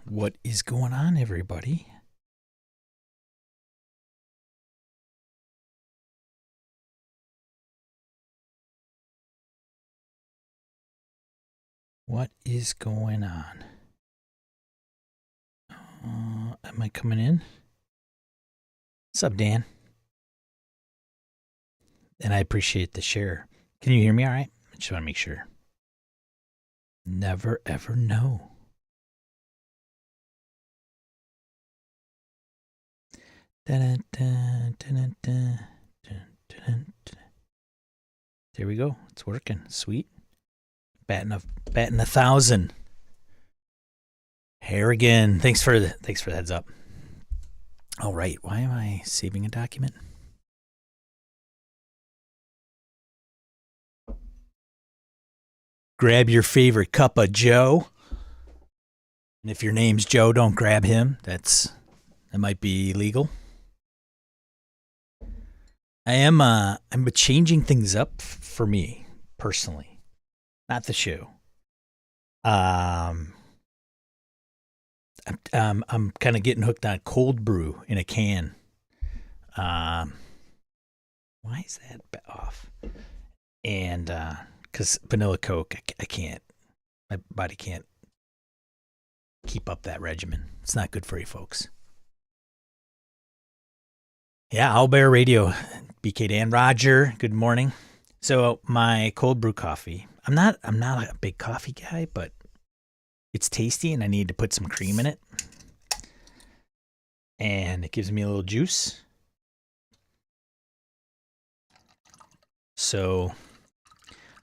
What is going on, everybody? What is going on? Am I coming in? What's up, Dan? And I appreciate the share. Can you hear me all right? I just want to make sure. Never, ever know. There we go. It's working. Sweet. Batting 1,000. Harrigan. Thanks for the heads up. All right. Why am I saving a document? Grab your favorite cup of Joe. And if your name's Joe, don't grab him. That might be illegal. I'm changing things up for me personally, not the show. I'm kind of getting hooked on cold brew in a can. Why is that off? And because vanilla Coke, I can't. My body can't keep up that regimen. It's not good for you folks. Yeah, Owlbear Radio, BK Dan, Roger. Good morning. So my cold brew coffee. I'm not a big coffee guy, but it's tasty, and I need to put some cream in it, and it gives me a little juice. So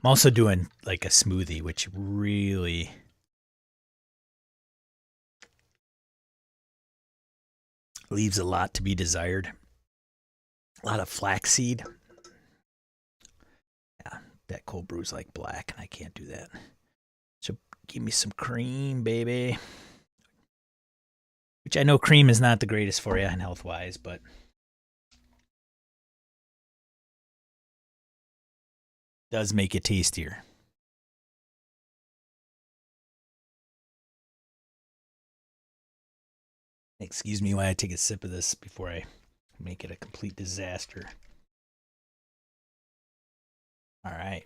I'm also doing like a smoothie, which really leaves a lot to be desired. A lot of flaxseed. Yeah, that cold brew's like black, and I can't do that. So give me some cream, baby. Which I know cream is not the greatest for you and health-wise, but does make it tastier. Excuse me while I take a sip of this before I make it a complete disaster. All right.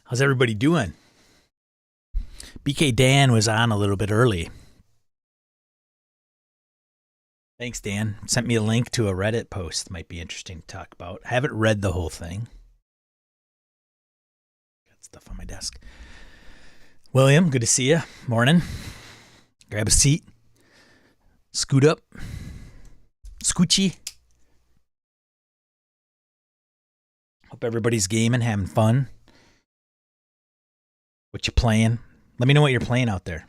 How's everybody doing? BK Dan was on a little bit early. Thanks, Dan. Sent me a link to a Reddit post. Might be interesting to talk about. I haven't read the whole thing. Got stuff on my desk. William, good to see you. Morning. Grab a seat. Scoot up. Scoochie. Hope everybody's gaming, having fun. What you playing? Let me know what you're playing out there.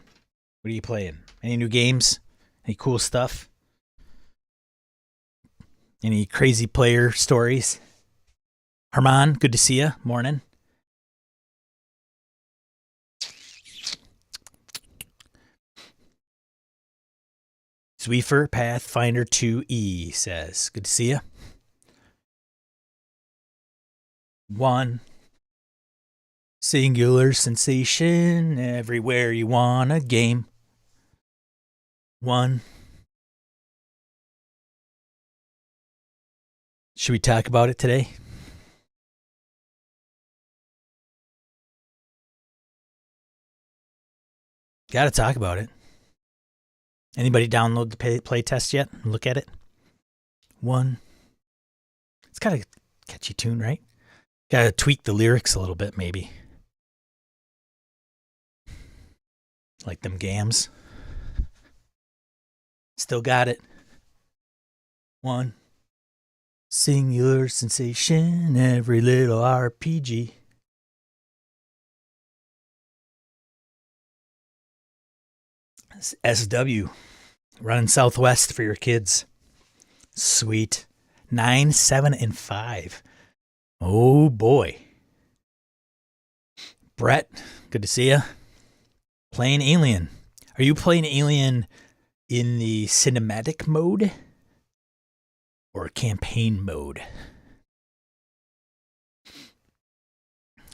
What are you playing? Any new games? Any cool stuff? Any crazy player stories? Herman, good to see you. Morning. Zweefer Pathfinder 2E says, good to see you. One singular sensation everywhere you want a game. One. Should we talk about it today? Got to talk about it. Anybody download the play test yet? Look at it. One. It's got a catchy tune, right? Got to tweak the lyrics a little bit, maybe. Like them gams. Still got it. One. Singular sensation, every little RPG. SW, running Southwest for your kids. Sweet. 9, 7, and 5. Oh boy. Brett, good to see you. Playing Alien. Are you playing Alien in the cinematic mode or campaign mode?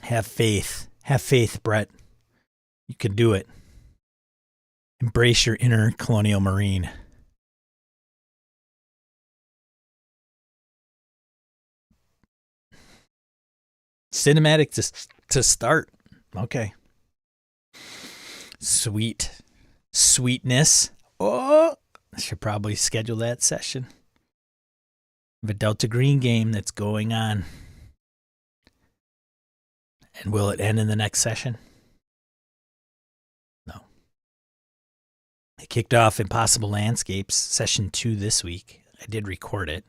Have faith. Have faith, Brett. You can do it. Embrace your inner colonial marine. Cinematic to start. Okay. Sweetness. Oh, I should probably schedule that session. The Delta Green game that's going on. And will it end in the next session? No. I kicked off Impossible Landscapes session 2 this week. I did record it.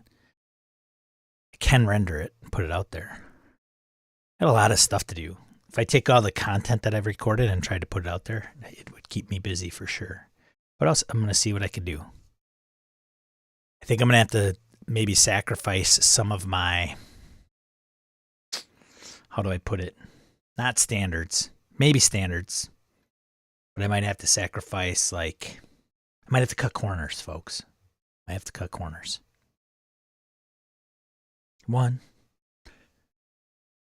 I can render it and put it out there. I got a lot of stuff to do. If I take all the content that I've recorded and try to put it out there, it would keep me busy for sure. What else? I'm going to see what I can do. I think I'm going to have to maybe sacrifice some of my, how do I put it? Not standards. Maybe standards. But I might have to sacrifice, like, I might have to cut corners, folks. I have to cut corners. One.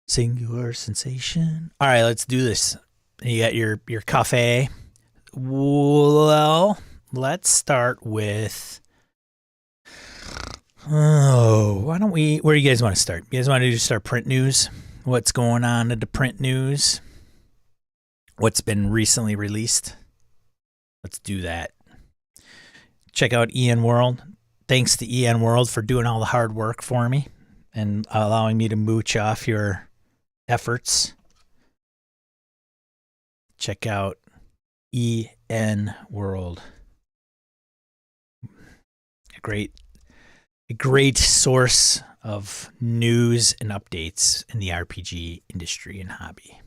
Singular sensation. All right, let's do this. You got your cafe. Well, let's start with, why don't we, where do you guys want to start? You guys want to just start print news? What's going on in the print news? What's been recently released? Let's do that. Check out EN World. Thanks to EN World for doing all the hard work for me and allowing me to mooch off your efforts. Check out EN World. A great source of news and updates in the RPG industry and hobby.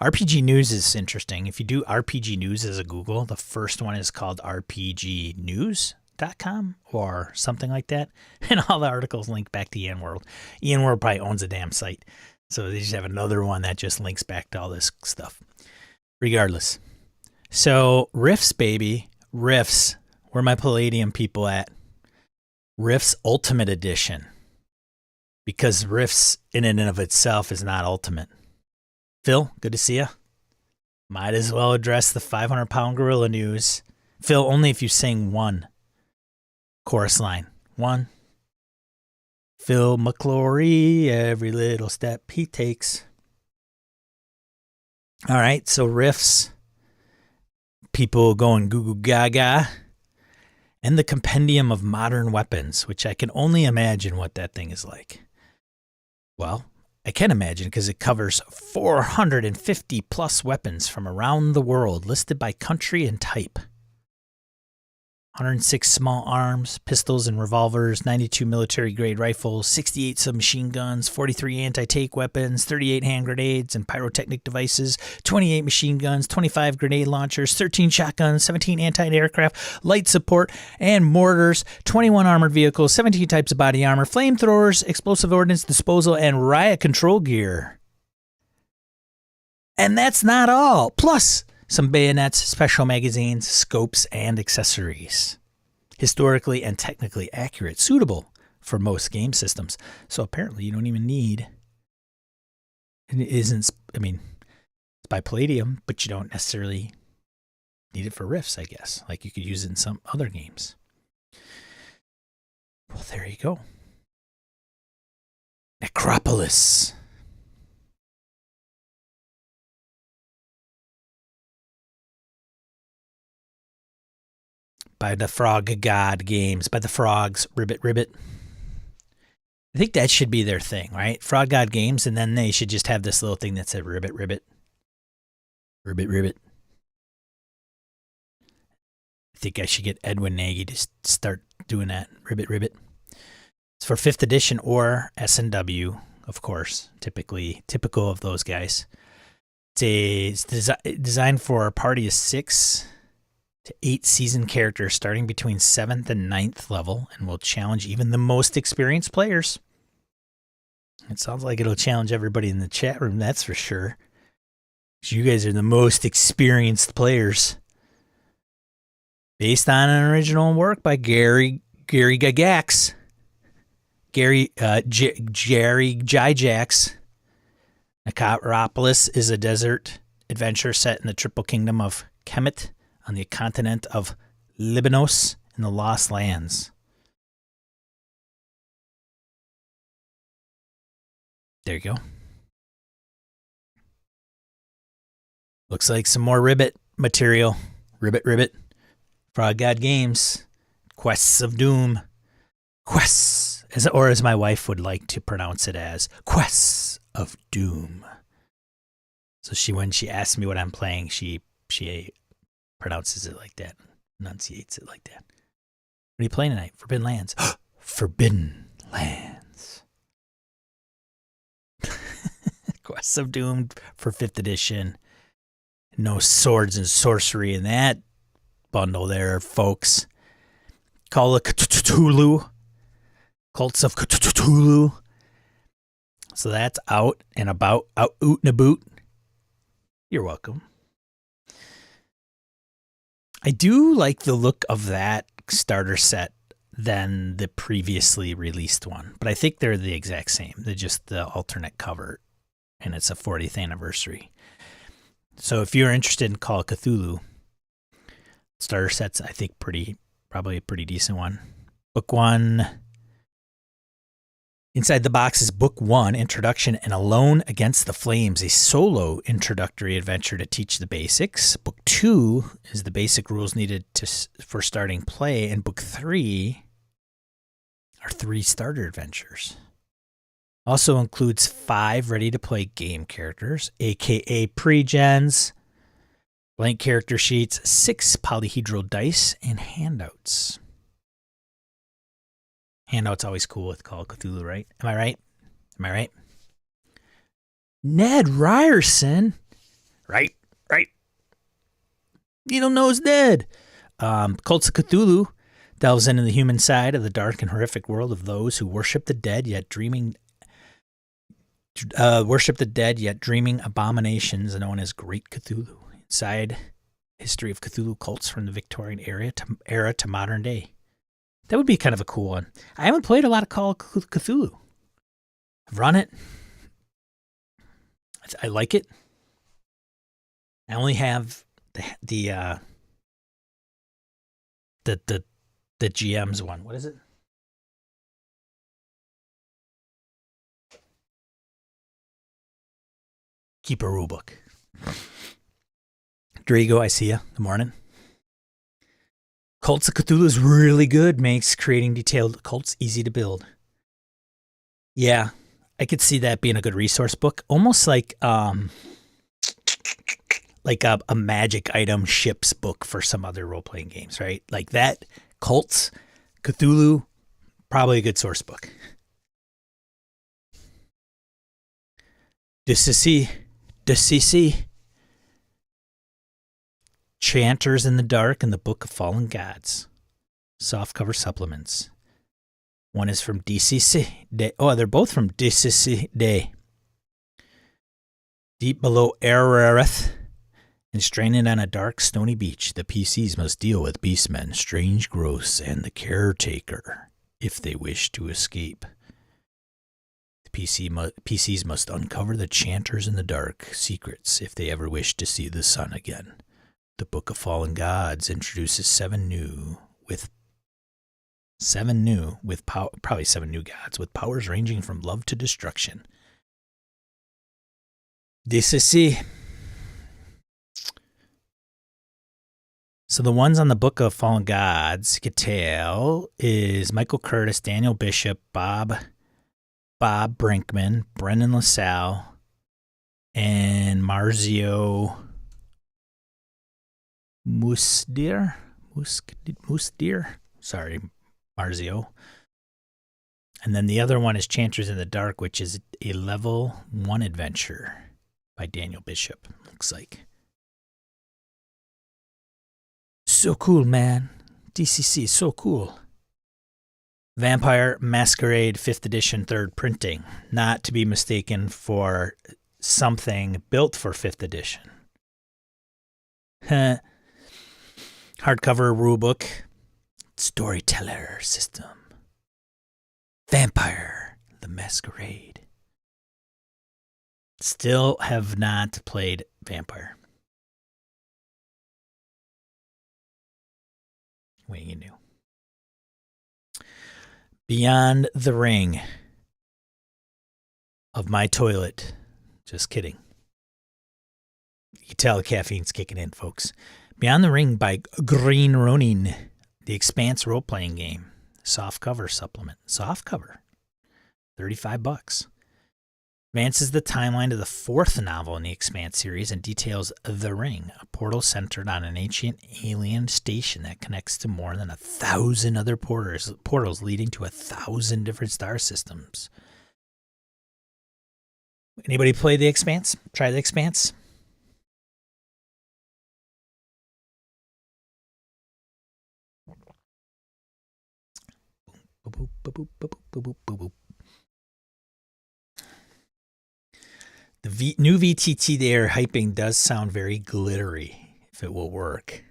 RPG news is interesting. If you do RPG news as a Google, the first one is called rpgnews.com or something like that. And all the articles link back to EN World. EN World probably owns a damn site. So they just have another one that just links back to all this stuff. Regardless. So Rifts, baby. Rifts. Where are my Palladium people at? Rifts Ultimate Edition. Because Rifts in and of itself is not ultimate. Phil, good to see you. Might as well address the 500-pound gorilla news. Phil, only if you sing one chorus line. One. Phil McClory, every little step he takes. All right, so Rifts. People going goo goo gaga. And the Compendium of Modern Weapons, which I can only imagine what that thing is like. Well, I can imagine because it covers 450 plus weapons from around the world listed by country and type. 106 small arms, pistols and revolvers, 92 military-grade rifles, 68 submachine guns, 43 anti-tank weapons, 38 hand grenades and pyrotechnic devices, 28 machine guns, 25 grenade launchers, 13 shotguns, 17 anti-aircraft, light support, and mortars, 21 armored vehicles, 17 types of body armor, flamethrowers, explosive ordnance disposal, and riot control gear. And that's not all. Plus some bayonets, special magazines, scopes, and accessories. Historically and technically accurate, suitable for most game systems. So apparently you don't even need, it isn't, I mean, it's by Palladium, but you don't necessarily need it for Rifts, I guess. Like you could use it in some other games. Well, there you go. Necropolis. By the Frog God Games, by the Frogs, Ribbit. I think that should be their thing, right? Frog God Games, and then they should just have this little thing that said Ribbit. I think I should get Edwin Nagy to start doing that. Ribbit. It's for 5th edition or S&W, of course, typical of those guys. It's designed for a party of 6 to 8 seasoned characters starting between 7th and 9th level and will challenge even the most experienced players. It sounds like it'll challenge everybody in the chat room, that's for sure. You guys are the most experienced players. Based on an original work by Jerry Gygax. Jerry Gyjax. Necropolis is a desert adventure set in the triple kingdom of Kemet on the continent of Libanos in the Lost Lands. There you go. Looks like some more Ribbit material. Ribbit. Frog God Games. Quests of Doom. Quests. Or as my wife would like to pronounce it as, Quests of Doom. So when she asks me what I'm playing, she pronounces it like that. Enunciates it like that. What are you playing tonight? Forbidden Lands. Forbidden Lands. Quests of Doom for 5th edition. No swords and sorcery in that bundle there, folks. Call of Cthulhu. Cults of Cthulhu. So that's out and about. Out and about. You're welcome. I do like the look of that starter set than the previously released one. But I think they're the exact same. They're just the alternate cover. And it's a 40th anniversary. So if you're interested in Call of Cthulhu, starter sets, I think probably a pretty decent one. Book 1. Inside the box is Book 1, Introduction and Alone Against the Flames, a solo introductory adventure to teach the basics. Book 2 is the basic rules needed for starting play. And Book 3 are 3 starter adventures. Also includes 5 ready-to-play game characters, a.k.a. pre-gens, blank character sheets, 6 polyhedral dice, and handouts. Handouts always cool with Call of Cthulhu, right? Am I right? Ned Ryerson. Right. Needle-nosed Ned. Cults of Cthulhu delves into the human side of the dark and horrific world of those who worship the dead yet dreaming abominations known as Great Cthulhu. Inside history of Cthulhu cults from the Victorian era to modern day. That would be kind of a cool one. I haven't played a lot of Call of Cthulhu. I've run it. I like it. I only have the GM's one. What is it? Keep a rulebook. Drago, I see ya. Good morning. Cults of Cthulhu is really good. Makes creating detailed cults easy to build. Yeah, I could see that being a good resource book. Almost like a magic item ships book for some other role-playing games, right? Like that. Cults, Cthulhu, probably a good source book. DCC. Chanters in the Dark and the Book of Fallen Gods. Softcover supplements. One is from DCC Day. Oh, they're both from DCC Day. Deep below Erareth and stranded on a dark, stony beach, the PCs must deal with beastmen, strange growths, and the caretaker if they wish to escape. The PCs must uncover the Chanters in the Dark secrets if they ever wish to see the sun again. The Book of Fallen Gods introduces 7 new gods with powers ranging from love to destruction. DCC. So the ones on the Book of Fallen Gods, you could tell, is Michael Curtis, Daniel Bishop, Bob Brinkman, Brendan LaSalle, and Marzio Musdeer. Sorry, Marzio. And then the other one is Chanters in the Dark, which is a level 1 adventure by Daniel Bishop, looks like. So cool, man. DCC is so cool. Vampire Masquerade 5th edition 3rd printing, not to be mistaken for something built for 5th edition. Hardcover rulebook, storyteller system. Vampire the Masquerade. Still have not played Vampire. What you do? Beyond the ring of my toilet. Just kidding. You can tell the caffeine's kicking in, folks. Beyond the Ring by Green Ronin, the Expanse role-playing game. Soft cover supplement. Soft cover. $35. Advances the timeline to the fourth novel in the Expanse series and details The Ring, a portal centered on an ancient alien station that connects to more than 1,000 other portals leading to 1,000 different star systems. Anybody play The Expanse? Try The Expanse? Boop, boop, boop, boop, boop, boop, boop, boop. The new VTT they are hyping does sound very glittery, if it will work.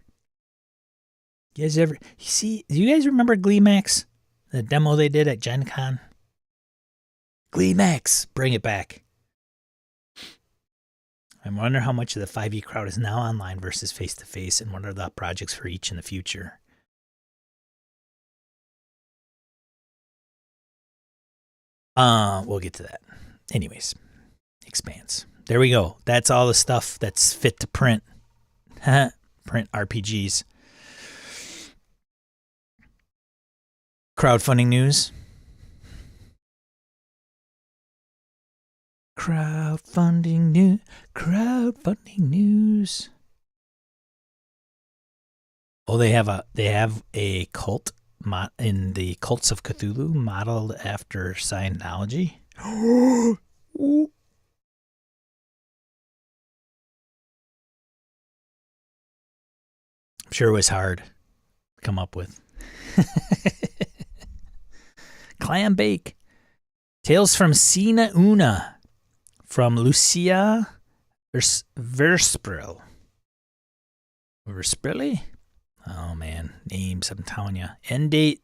You guys ever do you guys remember Gleemax? The demo they did at Gen Con? Gleemax, bring it back. I wonder how much of the 5e crowd is now online versus face-to-face, and what are the projects for each in the future. We'll get to that. Anyways. Expanse. There we go. That's all the stuff that's fit to print. Print RPGs. Crowdfunding news. Crowdfunding news. Crowdfunding news. Oh, they have a cult in the Cults of Cthulhu modeled after Scientology. Ooh. I'm sure it was hard to come up with. Clam Bake. Tales from Sina Una. From Lucia Verspril. Versprilli? Oh, man. Names, I'm telling you. End date,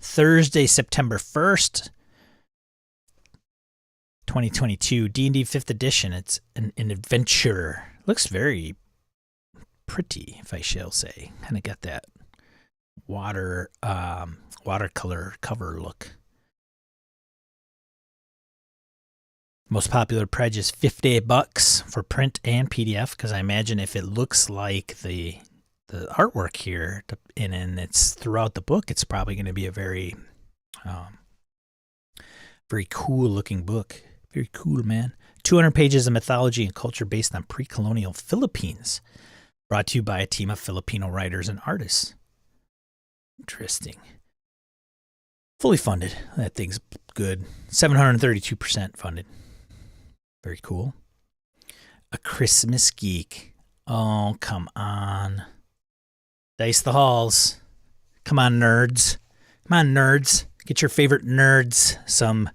Thursday, September 1st, 2022. D&D 5th edition. It's an adventure. Looks very pretty, if I shall say. Kind of got that watercolor cover look. Most popular pledge is $50 for print and PDF, because I imagine if it looks like the artwork here and it's throughout the book, it's probably going to be a very very cool looking book. Very cool, man. 200 pages of mythology and culture based on pre-colonial Philippines. Brought to you by a team of Filipino writers and artists. Interesting. Fully funded. That thing's good. 732% funded. Very cool. A Christmas Geek. Oh, come on. Dice the halls. Come on, nerds. Come on, nerds. Get your favorite nerds some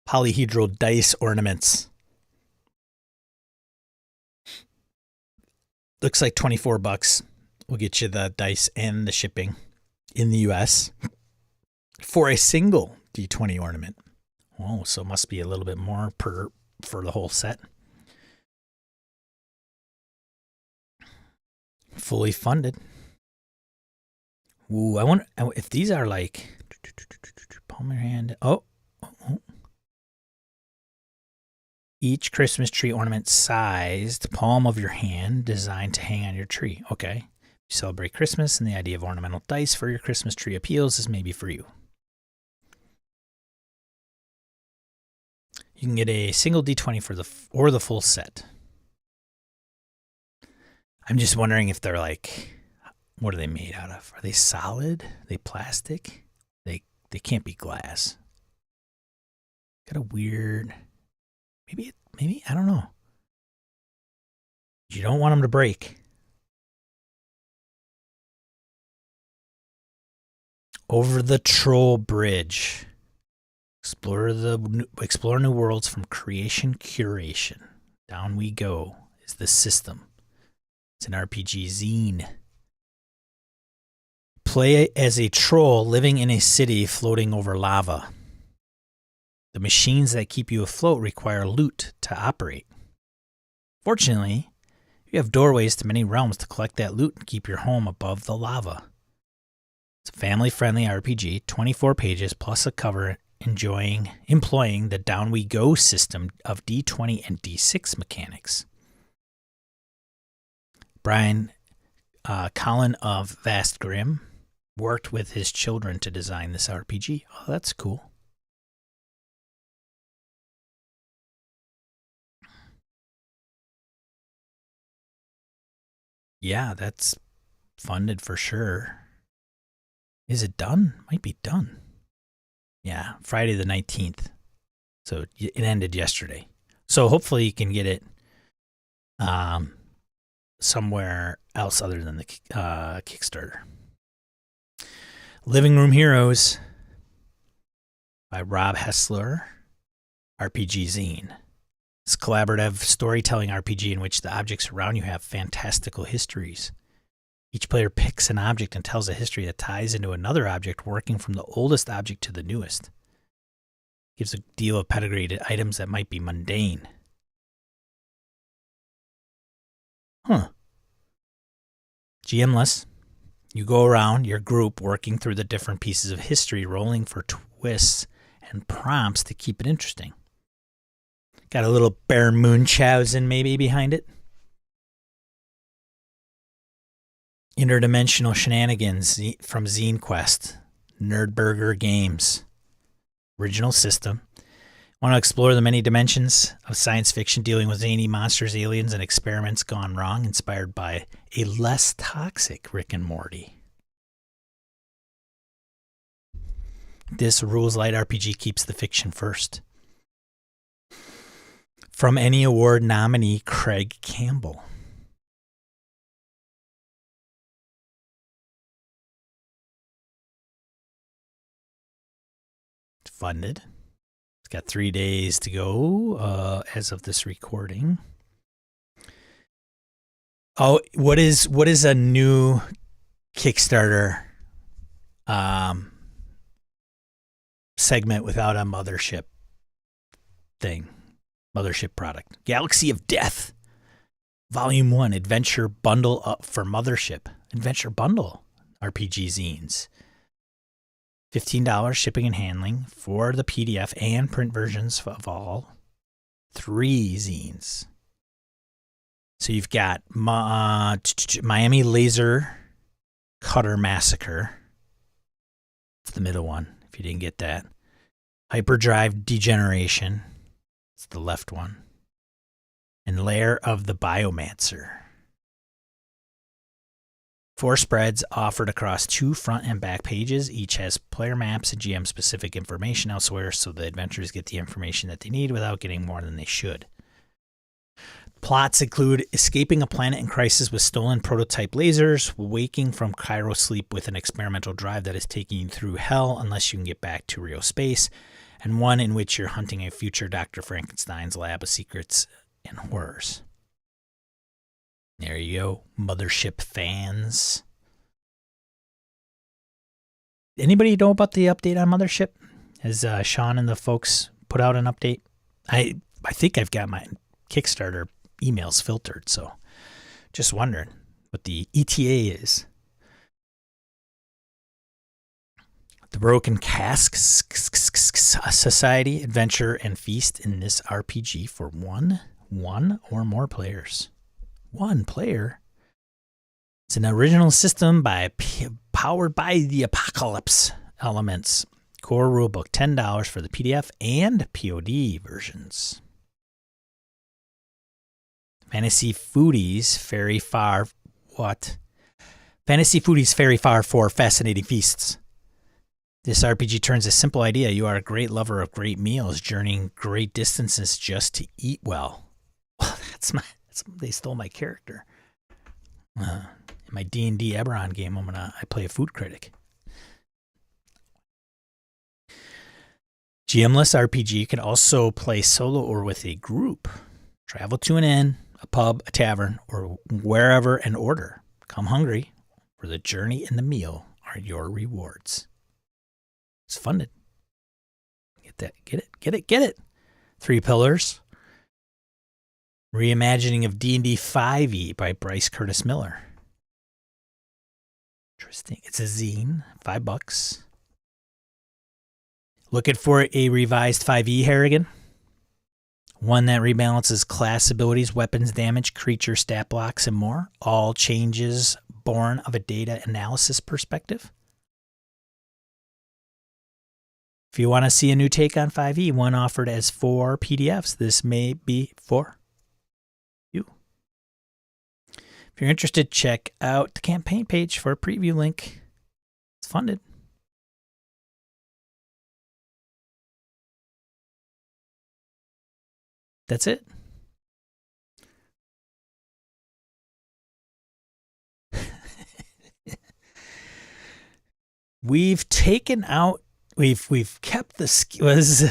polyhedral dice ornaments. Looks like $24. We'll get you the dice and the shipping in the US for a single D20 ornament. Oh, so it must be a little bit more for the whole set. Fully funded. Ooh, I wonder if these are like palm your hand. Oh. Each Christmas tree ornament sized palm of your hand designed to hang on your tree. Okay. You celebrate Christmas and the idea of ornamental dice for your Christmas tree appeals is maybe for you. You can get a single D20 for the full set. I'm just wondering if they're like, what are they made out of? Are they solid? Are they plastic? They can't be glass. Got a weird, maybe I don't know. You don't want them to break. Over the Troll Bridge. Explore new worlds from creation curation. Down we go is the system. It's an RPG zine. Play as a troll living in a city floating over lava. The machines that keep you afloat require loot to operate. Fortunately, you have doorways to many realms to collect that loot and keep your home above the lava. It's a family-friendly RPG, 24 pages plus a cover employing the Down We Go system of D20 and D6 mechanics. Brian Collin of Vast Grim worked with his children to design this RPG. Oh, that's cool. Yeah, that's funded for sure. Is it done? Might be done. Yeah, Friday the 19th. So it ended yesterday. So hopefully you can get it somewhere else other than the Kickstarter. Living Room Heroes by Rob Hessler, RPG zine. It's a collaborative storytelling RPG in which the objects around you have fantastical histories. Each player picks an object and tells a history that ties into another object, working from the oldest object to the newest. Gives a deal of pedigree to items that might be mundane. GMless. You go around your group working through the different pieces of history, rolling for twists and prompts to keep it interesting. Got a little Baron Munchausen maybe behind it. Interdimensional shenanigans from Zine Quest. Nerdburger Games. Original system. Want to explore the many dimensions of science fiction dealing with zany monsters, aliens, and experiments gone wrong, inspired by a less toxic Rick and Morty. This rules light RPG keeps the fiction first. From Emmy Award nominee Craig Campbell. It's funded. It's got 3 days to go as of this recording. Oh, what is a new Kickstarter segment without a Mothership thing? Mothership product. Galaxy of Death. Volume 1. Adventure Bundle up for Mothership. Adventure Bundle. RPG zines. $15 shipping and handling for the PDF and print versions of all 3 zines. So you've got Miami Laser Cutter Massacre. It's the middle one, if you didn't get that. Hyperdrive Degeneration. It's the left one. And Lair of the Biomancer. 4 spreads offered across 2 front and back pages. Each has player maps and GM-specific information elsewhere, so the adventurers get the information that they need without getting more than they should. Plots include escaping a planet in crisis with stolen prototype lasers, waking from cryo sleep with an experimental drive that is taking you through hell unless you can get back to real space, and one in which you're hunting a future Dr. Frankenstein's lab of secrets and horrors. There you go, Mothership fans. Anybody know about the update on Mothership? Has Sean and the folks put out an update? I think I've got my Kickstarter emails filtered, so just wondering what the ETA is. The Broken Cask Society, adventure and feast in this RPG for one or more players. 1 player. It's an original system powered by the Apocalypse elements. Core rulebook, $10 for the PDF and POD versions. Fantasy Foodies Fairy Far. What? Fantasy Foodies Fairy Far for Fascinating Feasts. This RPG turns a simple idea. You are a great lover of great meals, journeying great distances just to eat well. They stole my character. In my D&D Eberron game, I play a food critic. GMless RPG can also play solo or with a group. Travel to an inn, a pub, a tavern, or wherever and order. Come hungry, for the journey and the meal are your rewards. It's funded. Get that. Get it, get it, get it. 3 Pillars. Reimagining of D&D 5e by Bryce Curtis Miller. Interesting. It's a zine, $5. Looking for a revised 5e, Harrigan? One that rebalances class abilities, weapons damage, creature stat blocks, and more. All changes born of a data analysis perspective. If you want to see a new take on 5e, one offered as 4 PDFs, this may be for you. If you're interested, check out the campaign page for a preview link. It's funded. That's it. We've taken out, we've kept the skills.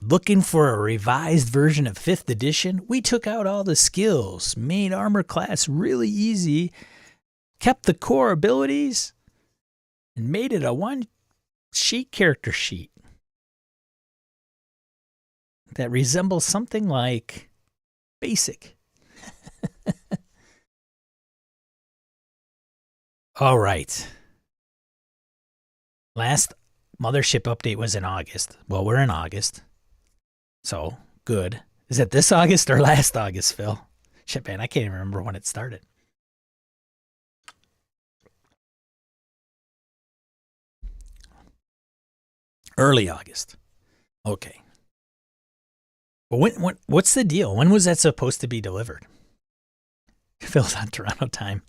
Looking for a revised version of 5th edition. We took out all the skills, made armor class really easy, kept the core abilities, and made it a 1-sheet character sheet that resembles something like basic. All right. Last Mothership update was in August. Well, we're in August. So, good. Is it this August or last August, Phil? Shit, man, I can't even remember when it started. Early August. Okay. Well, what's the deal? When was that supposed to be delivered? Phil's on Toronto time.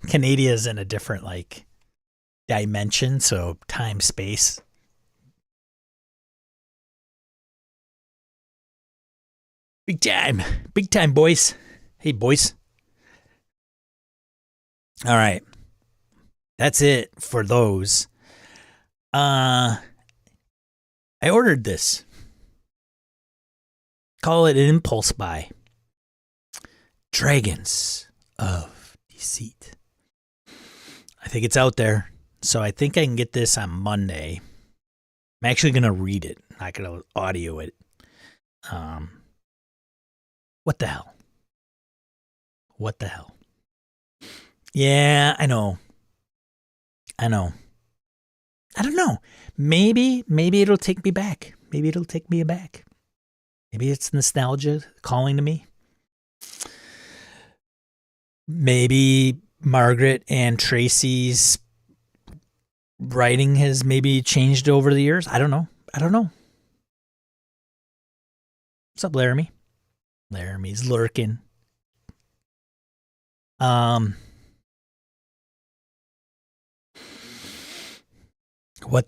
Canada's in a different, like, dimension, so time, space. Big time, boys. Hey, boys. All right. That's it for those. I ordered this. Call it an impulse buy. Dragons of Deceit. I think it's out there. So I think I can get this on Monday. I'm actually going to read it. I'm not going to audio it. What the hell? What the hell? Yeah, I know. I don't know. Maybe it'll take me back. Maybe it'll take me aback. Maybe it's nostalgia calling to me. Maybe Margaret and Tracy's writing has maybe changed over the years. I don't know. What's up, Laramie? Laramie's lurking. What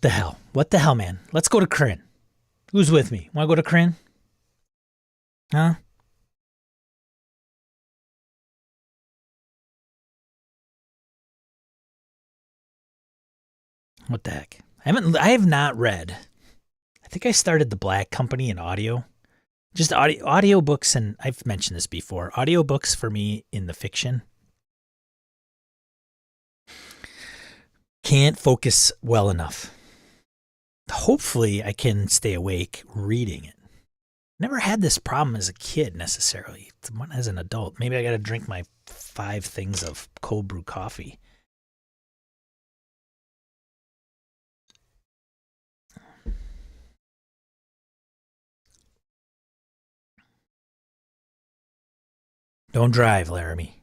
the hell? What the hell, man? Let's go to Kryn. Who's with me? Want to go to Kryn? Huh? What the heck? I have not read. I think I started the Black Company in audio. Just audio books, and I've mentioned this before. Audio books for me in the fiction can't focus well enough. Hopefully I can stay awake reading it. Never had this problem as a kid necessarily. It's one as an adult. Maybe I got to drink my 5 things of cold brew coffee. Don't drive, Laramie.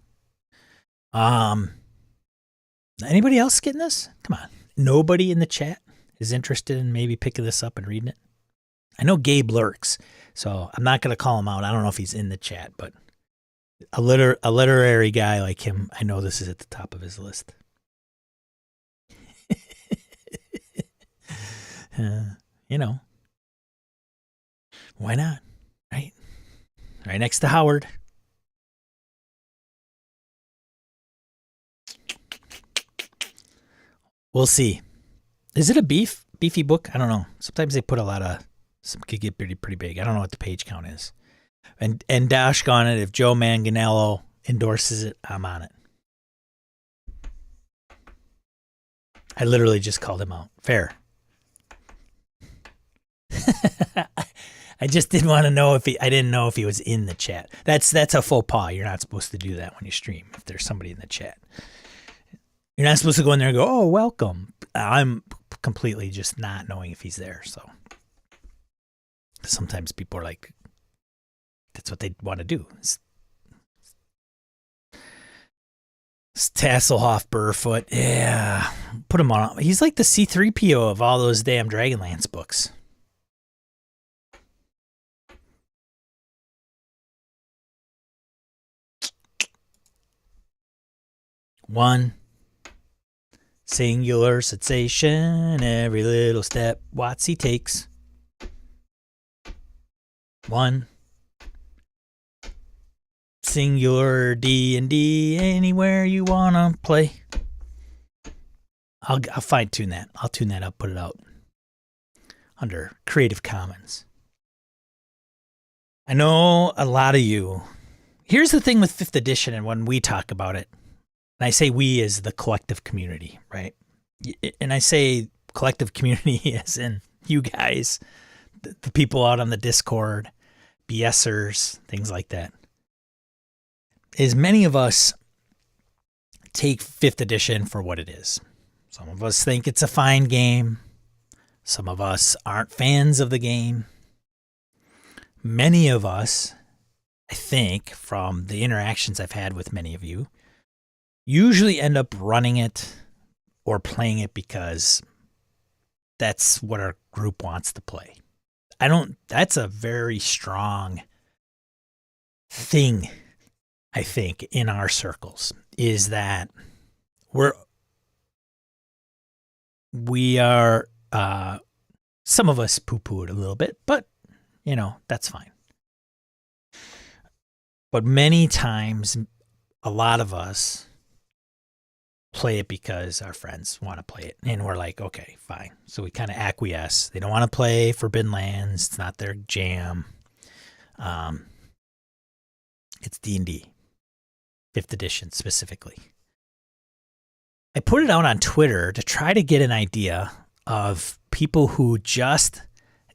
Anybody else getting this? Come on. Nobody in the chat is interested in maybe picking this up and reading it? I know Gabe lurks, so I'm not going to call him out. I don't know if he's in the chat, but a literary guy like him, I know this is at the top of his list. You know. Why not? Right? Right next to Howard. We'll see. Is it a beefy book? I don't know. Sometimes they put a lot of, some could get pretty big. I don't know what the page count is. And Dash on it. If Joe Manganiello endorses it, I'm on it. I literally just called him out. Fair. I just didn't want to know if I didn't know if he was in the chat. That's a faux pas. You're not supposed to do that when you stream. If there's somebody in the chat, you're not supposed to go in there and go, "Oh, welcome." I'm completely just not knowing if he's there. So sometimes people are like, that's what they want to do. It's Tasselhoff Burrfoot. Yeah. Put him on. He's like the C3PO of all those damn Dragonlance books. One. Singular sensation. Every little step Watsy takes. One. Singular D&D anywhere you wanna play. I'll fine tune that. I'll tune that up, put it out under Creative Commons. I know a lot of you. Here's the thing with 5th edition, and when we talk about it, and I say we as the collective community, right? And I say collective community as in you guys, the people out on the Discord, BSers, things like that. Is many of us take 5th edition for what it is. Some of us think it's a fine game. Some of us aren't fans of the game. Many of us, I think, from the interactions I've had with many of you, usually end up running it or playing it because that's what our group wants to play. That's a very strong thing, I think, in our circles, is that we are, some of us poo-poo it a little bit, but, that's fine. But many times, a lot of us play it because our friends want to play it. And we're like, okay, fine. So we kind of acquiesce. They don't want to play Forbidden Lands. It's not their jam. It's D&D. 5th edition specifically. I put it out on Twitter to try to get an idea of people who just...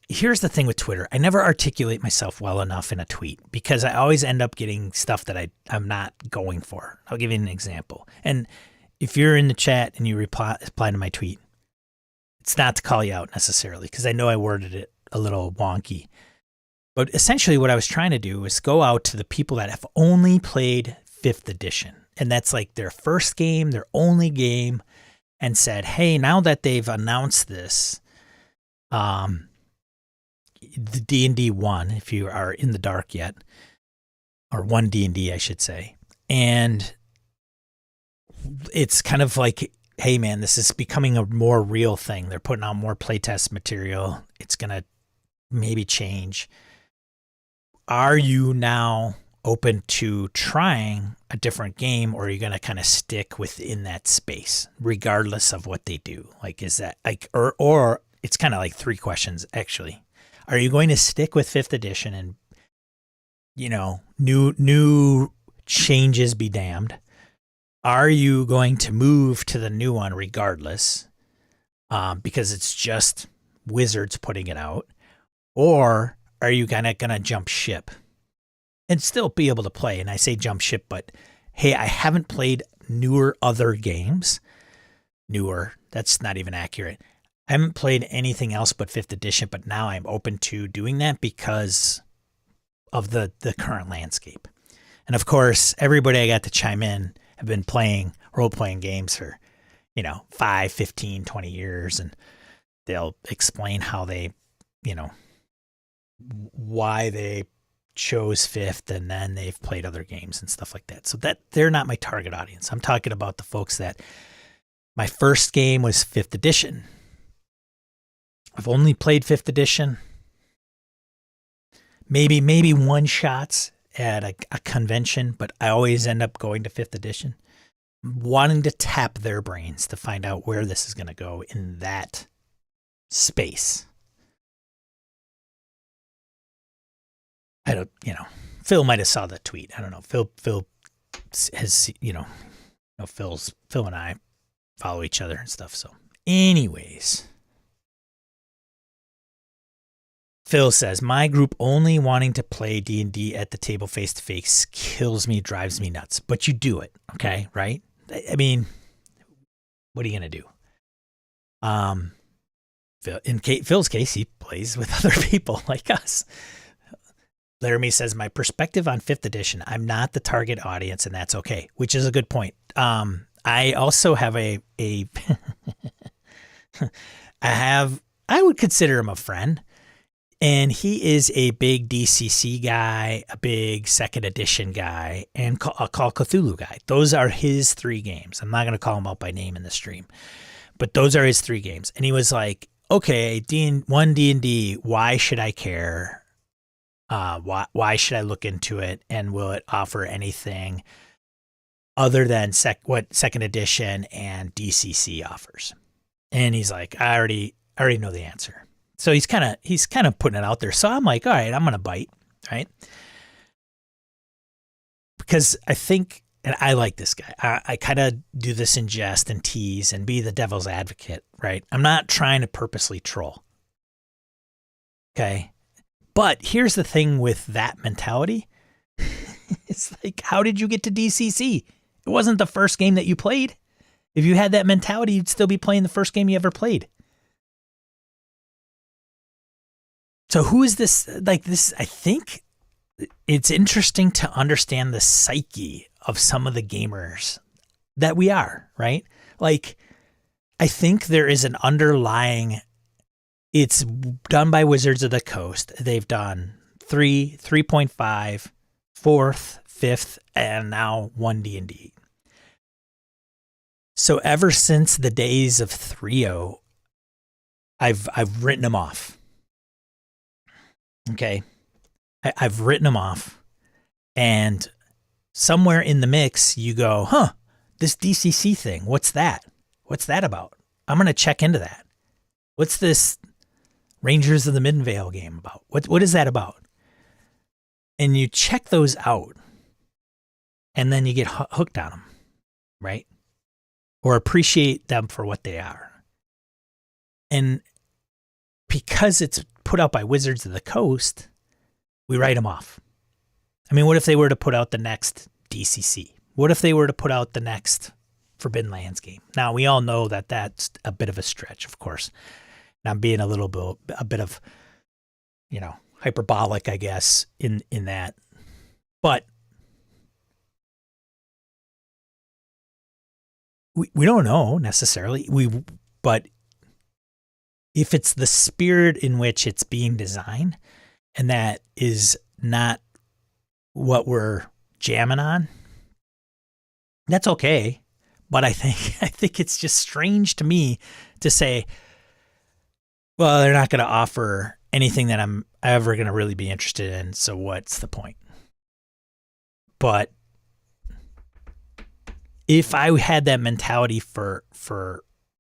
Here's the thing with Twitter. I never articulate myself well enough in a tweet because I always end up getting stuff that I'm not going for. I'll give you an example. And if you're in the chat and you reply to my tweet, it's not to call you out necessarily because I know I worded it a little wonky. But essentially what I was trying to do was go out to the people that have only played 5th edition. And that's like their first game, their only game, and said, hey, now that they've announced this, the D&D 1, if you are in the dark yet, or 1 D&D, I should say. And it's kind of like, hey, man, this is becoming a more real thing. They're putting out more playtest material. It's going to maybe change. Are you now open to trying a different game, or are you going to kind of stick within that space, regardless of what they do? Like, is that like, or it's kind of like 3 questions, actually. Are you going to stick with 5th edition and, new changes be damned? Are you going to move to the new one regardless, because it's just Wizards putting it out? Or are you going to jump ship and still be able to play? And I say jump ship, but hey, I haven't played other games. Newer, that's not even accurate. I haven't played anything else but 5th edition, but now I'm open to doing that because of the current landscape. And of course, everybody I got to chime in have been playing role-playing games for, 5, 15, 20 years. And they'll explain how they, why they chose 5th, and then they've played other games and stuff like that. So that they're not my target audience. I'm talking about the folks that my first game was 5th edition. I've only played 5th edition. Maybe one shots at a convention, but I always end up going to 5th edition, wanting to tap their brains to find out where this is going to go in that space. I don't, Phil might have saw the tweet. I don't know. Phil has, Phil and I follow each other and stuff. So anyways, Phil says, my group only wanting to play D&D at the table face-to-face kills me, drives me nuts. But you do it, okay, right? I mean, what are you going to do? In Phil's case, he plays with other people like us. Laramie says, my perspective on 5th edition, I'm not the target audience, and that's okay, which is a good point. I also have I would consider him a friend. And he is a big DCC guy, a big 2nd edition guy, and a Call of Cthulhu guy. Those are his 3 games. I'm not going to call him out by name in the stream, but those are his 3 games. And he was like, okay, one D&D, why should I care? Why should I look into it? And will it offer anything other than what 2nd edition and DCC offers? And he's like, I already know the answer. So he's kind of putting it out there. So I'm like, all right, I'm going to bite, right? Because I think, and I like this guy. I kind of do this in jest and tease and be the devil's advocate, right? I'm not trying to purposely troll. Okay. But here's the thing with that mentality. It's like, how did you get to DCC? It wasn't the first game that you played. If you had that mentality, you'd still be playing the first game you ever played. So who is this? Like this, I think it's interesting to understand the psyche of some of the gamers that we are, right? Like, I think there is an underlying, it's done by Wizards of the Coast. They've done 3, 3.5, 4th, 5th, and now 1 D&D. So ever since the days of 3.0, I've written them off. Okay. I've written them off, and somewhere in the mix you go, this DCC thing, what's that? What's that about? I'm going to check into that. What's this Rangers of the Middenvale game about? What is that about? And you check those out, and then you get hooked on them, right? Or appreciate them for what they are. And because it's put out by Wizards of the Coast, we write them off. I mean, what if they were to put out the next DCC? What if they were to put out the next Forbidden Lands game? Now, we all know that that's a bit of a stretch, of course. And I'm being a bit of, hyperbolic, I guess, in that. But we don't know necessarily. But if it's the spirit in which it's being designed, and that is not what we're jamming on, that's okay. But I think it's just strange to me to say, well, they're not going to offer anything that I'm ever going to really be interested in, so what's the point? But if I had that mentality for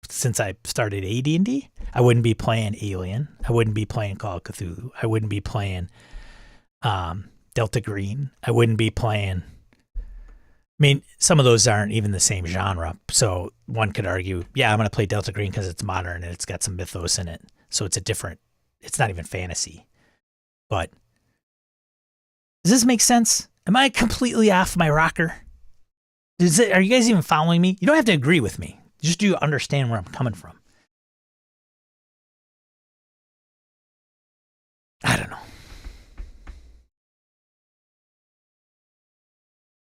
since I started AD&D, I wouldn't be playing Alien. I wouldn't be playing Call of Cthulhu. I wouldn't be playing Delta Green. I wouldn't be playing. I mean, some of those aren't even the same genre. So one could argue, yeah, I'm going to play Delta Green because it's modern and it's got some mythos in it. So it's it's not even fantasy. But does this make sense? Am I completely off my rocker? Are you guys even following me? You don't have to agree with me. Just do you understand where I'm coming from? I don't know.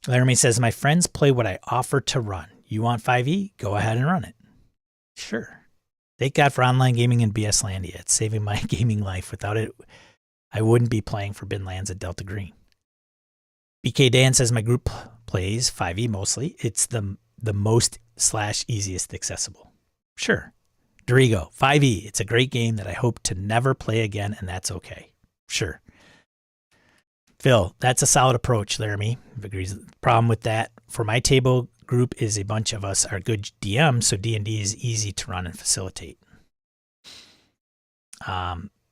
Laramie says, my friends play what I offer to run. You want 5e? Go ahead and run it. Sure. Thank God for online gaming in BS Landia. It's saving my gaming life. Without it, I wouldn't be playing Forbidden Lands at Delta Green. BK Dan says, my group plays 5e mostly. It's the most / easiest accessible. Sure. Dorigo, 5e. It's a great game that I hope to never play again, and that's okay. Sure. Phil, that's a solid approach, Laramie. Agrees. The problem with that for my table group is a bunch of us are good DMs, so D&D is easy to run and facilitate.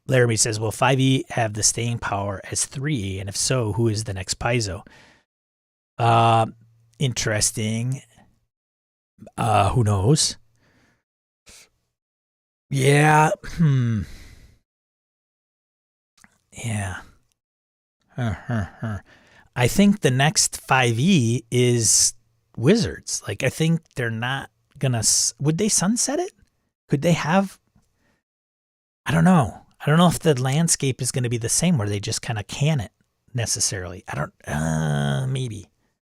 Laramie says, will 5e have the staying power as 3e? And if so, who is the next Paizo? Interesting. Who knows? Yeah. Yeah. I think the next 5e is Wizards. Like, I think they're not gonna. Would they sunset it? Could they have? I don't know. I don't know if the landscape is going to be the same where they just kind of can it necessarily. I don't. Maybe.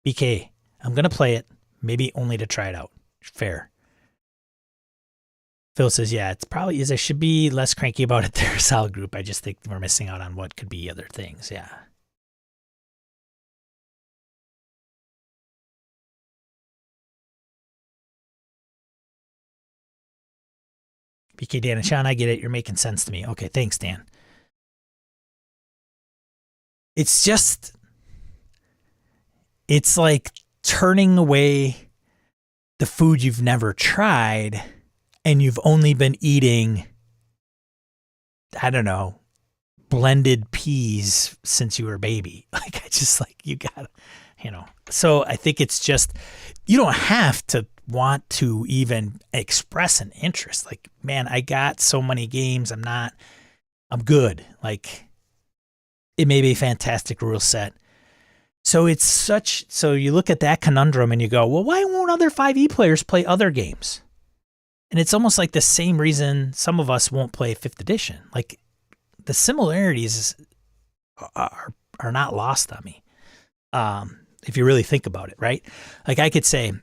BK, I'm gonna play it. Maybe only to try it out. Fair. Phil says, yeah, it's probably is. I should be less cranky about it. They're a solid group. I just think we're missing out on what could be other things. Yeah. BK, Dan, and Sean, I get it. You're making sense to me. Okay, thanks, Dan. It's just, it's like turning away the food you've never tried and you've only been eating, I don't know, blended peas since you were a baby. Like, I just like, you gotta, So I think it's just, you don't have to want to even express an interest. Like, man, I got so many games. I'm good. Like, it may be a fantastic rule set. So so you look at that conundrum and you go, well, why won't other 5e players play other games? And it's almost like the same reason some of us won't play 5th edition. Like, the similarities are not lost on me. If you really think about it, right? Like, I could say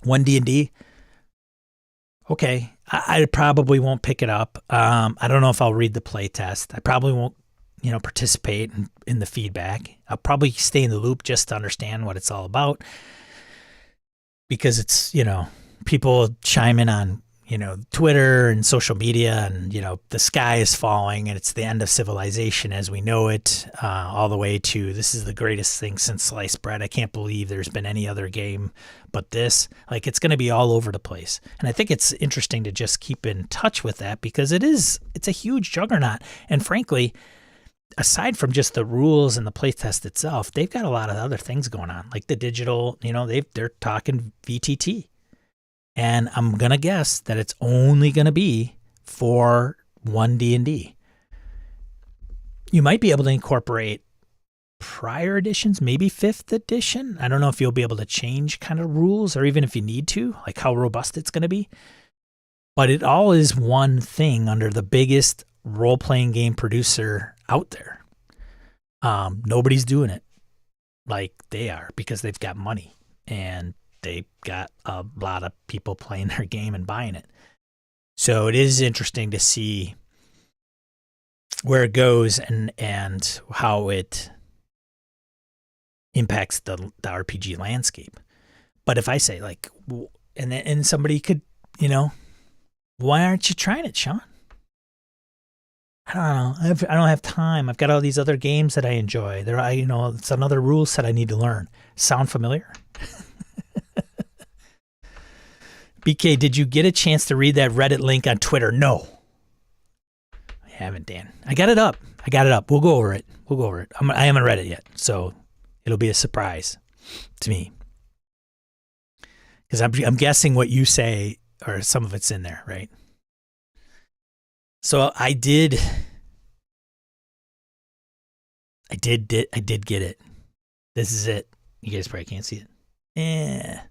1D&D, okay, I probably won't pick it up. I don't know if I'll read the play test. I probably won't, participate in the feedback. I'll probably stay in the loop just to understand what it's all about, because it's, people chime in on, Twitter and social media, and, the sky is falling and it's the end of civilization as we know it, all the way to this is the greatest thing since sliced bread. I can't believe there's been any other game but this. Like, it's going to be all over the place. And I think it's interesting to just keep in touch with that, because it's a huge juggernaut. And frankly, aside from just the rules and the playtest itself, they've got a lot of other things going on, like the digital, they're talking VTT. And I'm going to guess that it's only going to be for 1D&D. You might be able to incorporate prior editions, maybe 5th edition. I don't know if you'll be able to change kind of rules, or even if you need to, like how robust it's going to be. But it all is one thing under the biggest role-playing game producer out there. Nobody's doing it like they are, because they've got money and they've got a lot of people playing their game and buying it. So it is interesting to see where it goes and how it impacts the RPG landscape. But if I say, like, and somebody could, why aren't you trying it, Sean? I don't know. I don't have time. I've got all these other games that I enjoy. It's another rule set I need to learn. Sound familiar? BK, did you get a chance to read that Reddit link on Twitter? No. I haven't, Dan. I got it up. We'll go over it. I haven't read it yet, so it'll be a surprise to me. Because I'm guessing what you say, or some of it's in there, right? So I did get it. This is it. You guys probably can't see it. Yeah.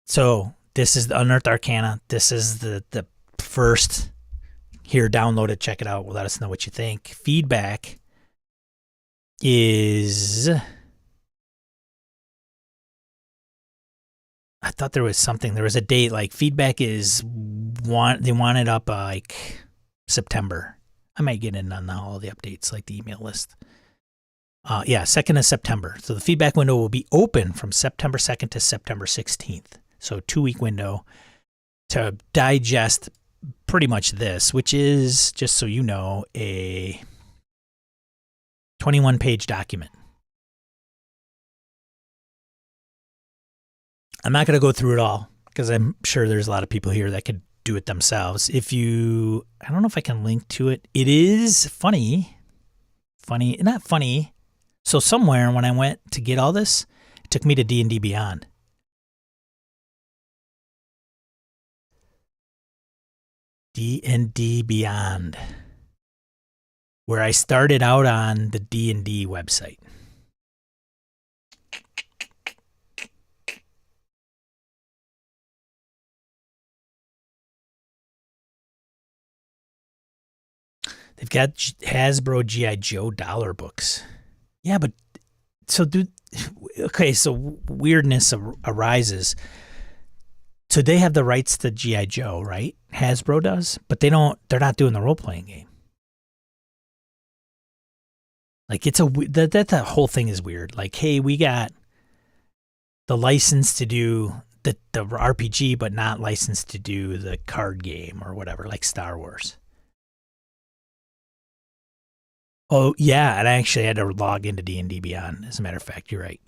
So this is the Unearthed Arcana. This is the first. Here, download it, check it out. Let us know what you think. Feedback is, I thought there was something. There was a date. Like, feedback is they want it up like September. I might get in on all the updates, like the email list. 2nd of September. So the feedback window will be open from September 2nd to September 16th. So 2-week window to digest pretty much this, which is, just so you know, a 21-page document. I'm not going to go through it all, because I'm sure there's a lot of people here that could do it themselves. I don't know if I can link to it. It is funny, not funny. So somewhere when I went to get all this, it took me to D&D Beyond. D&D Beyond. where I started out on the D&D website. They've got Hasbro G.I. Joe dollar books. Yeah, but so weirdness arises. So they have the rights to G.I. Joe, right? Hasbro does, but they're not doing the role-playing game. Like that whole thing is weird. Like, hey, we got the license to do the RPG, but not licensed to do the card game or whatever, like Star Wars. Oh, yeah, and I actually had to log into D&D Beyond. As a matter of fact, you're right.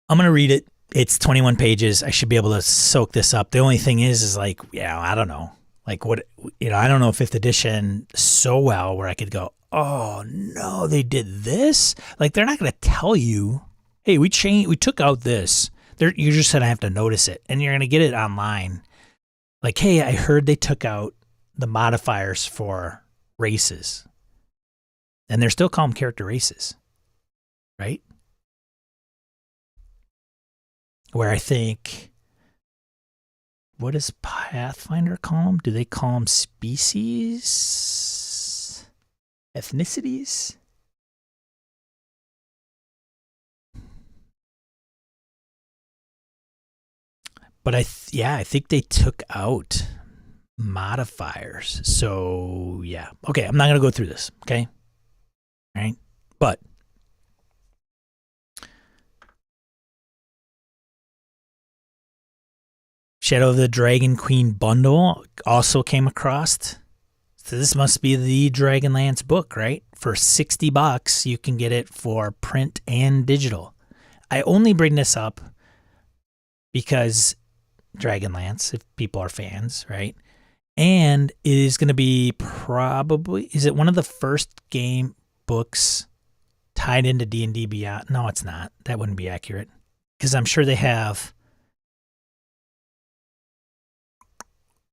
I'm going to read it. It's 21 pages. I should be able to soak this up. The only thing is like, yeah, I don't know. Like what, I don't know if 5th edition so well where I could go, oh, no, they did this? Like, they're not going to tell you, hey, we took out this. You're just going to have to notice it, and you're going to get it online. Like, hey, I heard they took out the modifiers for races, and they're still calling them character races, right? Where I think, what does Pathfinder call them? Do they call them species? Ethnicities? But I think they took out modifiers. So, yeah. Okay, I'm not going to go through this, okay? All right? But Shadow of the Dragon Queen bundle also came across. So this must be the Dragonlance book, right? For $60, you can get it for print and digital. I only bring this up because Dragonlance, if people are fans, right? And it is going to be is it one of the first game books tied into D&D Beyond? No, it's not. That wouldn't be accurate. Because I'm sure they have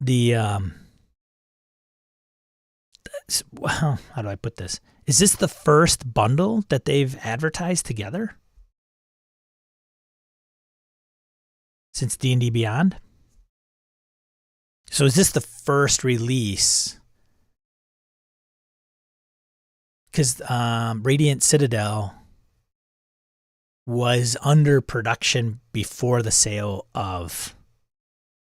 the, how do I put this? Is this the first bundle that they've advertised together since D&D Beyond? So is this the first release? Because Radiant Citadel was under production before the sale of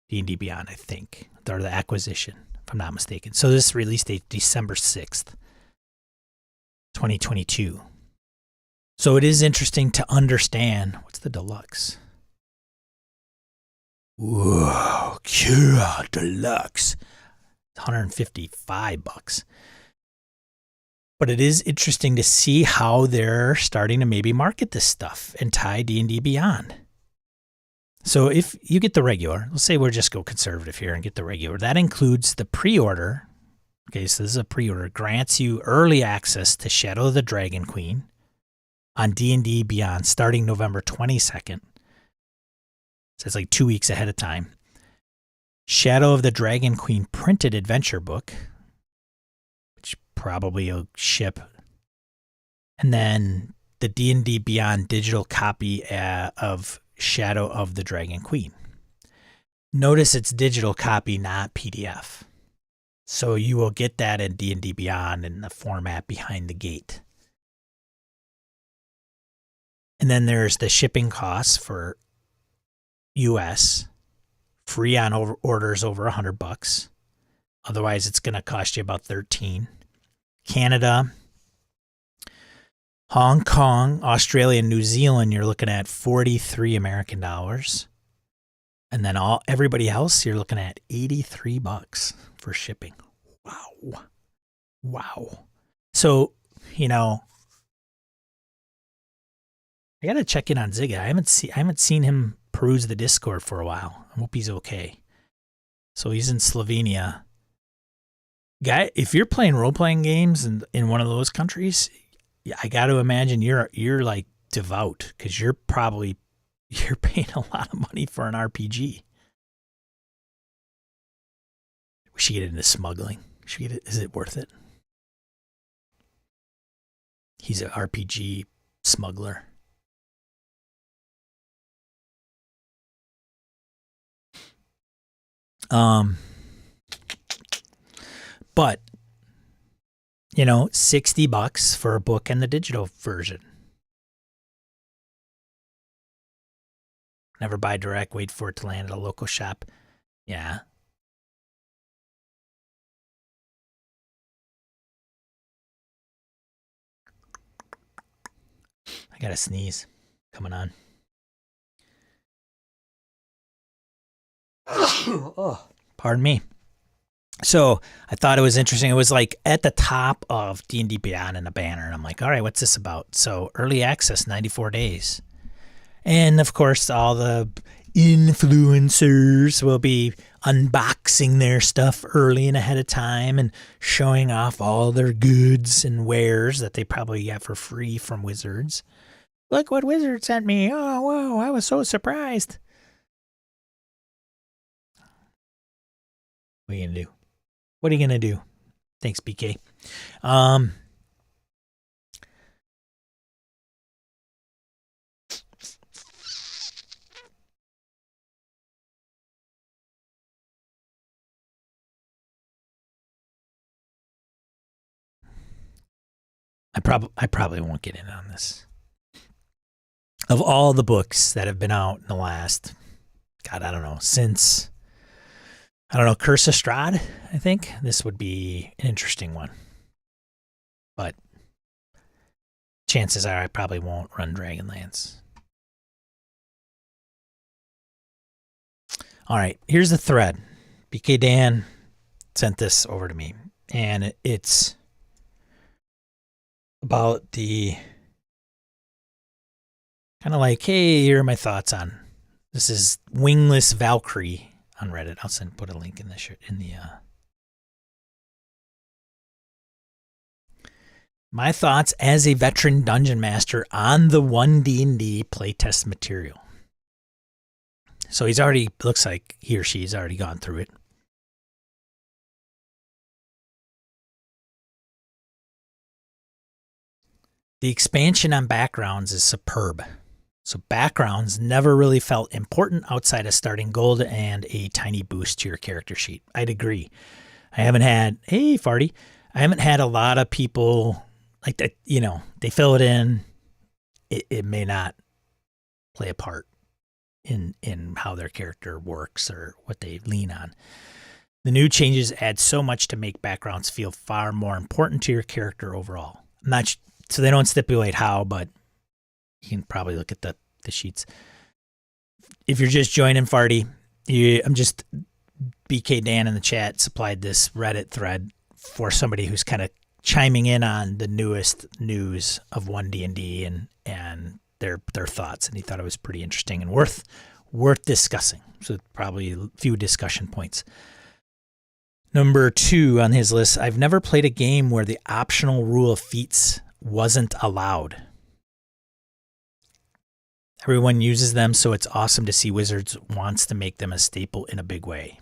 D&D Beyond, I think, or the acquisition, if I'm not mistaken. So this release date, December 6th, 2022. So it is interesting to understand. What's the deluxe? Whoa, Kira Deluxe. $155. But it is interesting to see how they're starting to maybe market this stuff and tie D&D Beyond. So if you get the regular, let's say we'll just go conservative here and get the regular. That includes the pre-order. Okay, so this is a pre-order. Grants you early access to Shadow of the Dragon Queen on D&D Beyond starting November 22nd. So it's like 2 weeks ahead of time. Shadow of the Dragon Queen printed adventure book, which probably will ship. And then the D&D Beyond digital copy of Shadow of the Dragon Queen. Notice it's digital copy, not PDF. So you will get that in D&D Beyond in the format behind the gate. And then there's the shipping costs for US, free on orders over $100. Otherwise, it's going to cost you about $13. Canada, Hong Kong, Australia, and New Zealand, you're looking at $43 American dollars. And then everybody else, you're looking at $83 for shipping. Wow. Wow. So, I got to check in on Zigga. I haven't seen him peruse the Discord for a while. I hope he's okay. So he's in Slovenia. Guy, if you're playing role-playing games in one of those countries, I got to imagine you're like devout, because you're paying a lot of money for an RPG. We should get into smuggling. Should we get it? Is it worth it? He's an RPG smuggler. But you know, $60 for a book and the digital version. Never buy direct, wait for it to land at a local shop. Yeah. I gotta sneeze. Coming on. Oh, pardon me. So I thought it was interesting. It was like at the top of D&D Beyond in a banner. And I'm like, all right, what's this about? So early access, 94 days. And of course, all the influencers will be unboxing their stuff early and ahead of time and showing off all their goods and wares that they probably got for free from Wizards. Look what Wizard sent me. Oh, whoa, I was so surprised. What are you going to do? What are you going to do? Thanks, BK. I probably won't get in on this. Of all the books that have been out in the last, God, I don't know, since, I don't know, Curse of Strahd, I think this would be an interesting one. But chances are I probably won't run Dragonlance. All right, here's the thread. BK Dan sent this over to me, and it's about the kind of like, hey, here are my thoughts on this. Is Wingless Valkyrie on Reddit. I'll put a link in the my thoughts as a veteran dungeon master on the 1D&D playtest material. So he's already, looks like he or she's already gone through it. The expansion on backgrounds is superb. So backgrounds never really felt important outside of starting gold and a tiny boost to your character sheet. I'd agree. I haven't had, hey, Farty, I haven't had a lot of people like that, you know, they fill it in. It may not play a part in how their character works or what they lean on. The new changes add so much to make backgrounds feel far more important to your character overall. So they don't stipulate how, but you can probably look at the sheets. If you're just joining, Farty, I'm just, BK Dan in the chat supplied this Reddit thread for somebody who's kind of chiming in on the newest news of 1D&D and their thoughts, and he thought it was pretty interesting and worth discussing. So probably a few discussion points. Number 2 on his list, I've never played a game where the optional rule of feats wasn't allowed. Everyone uses them, so it's awesome to see Wizards wants to make them a staple in a big way.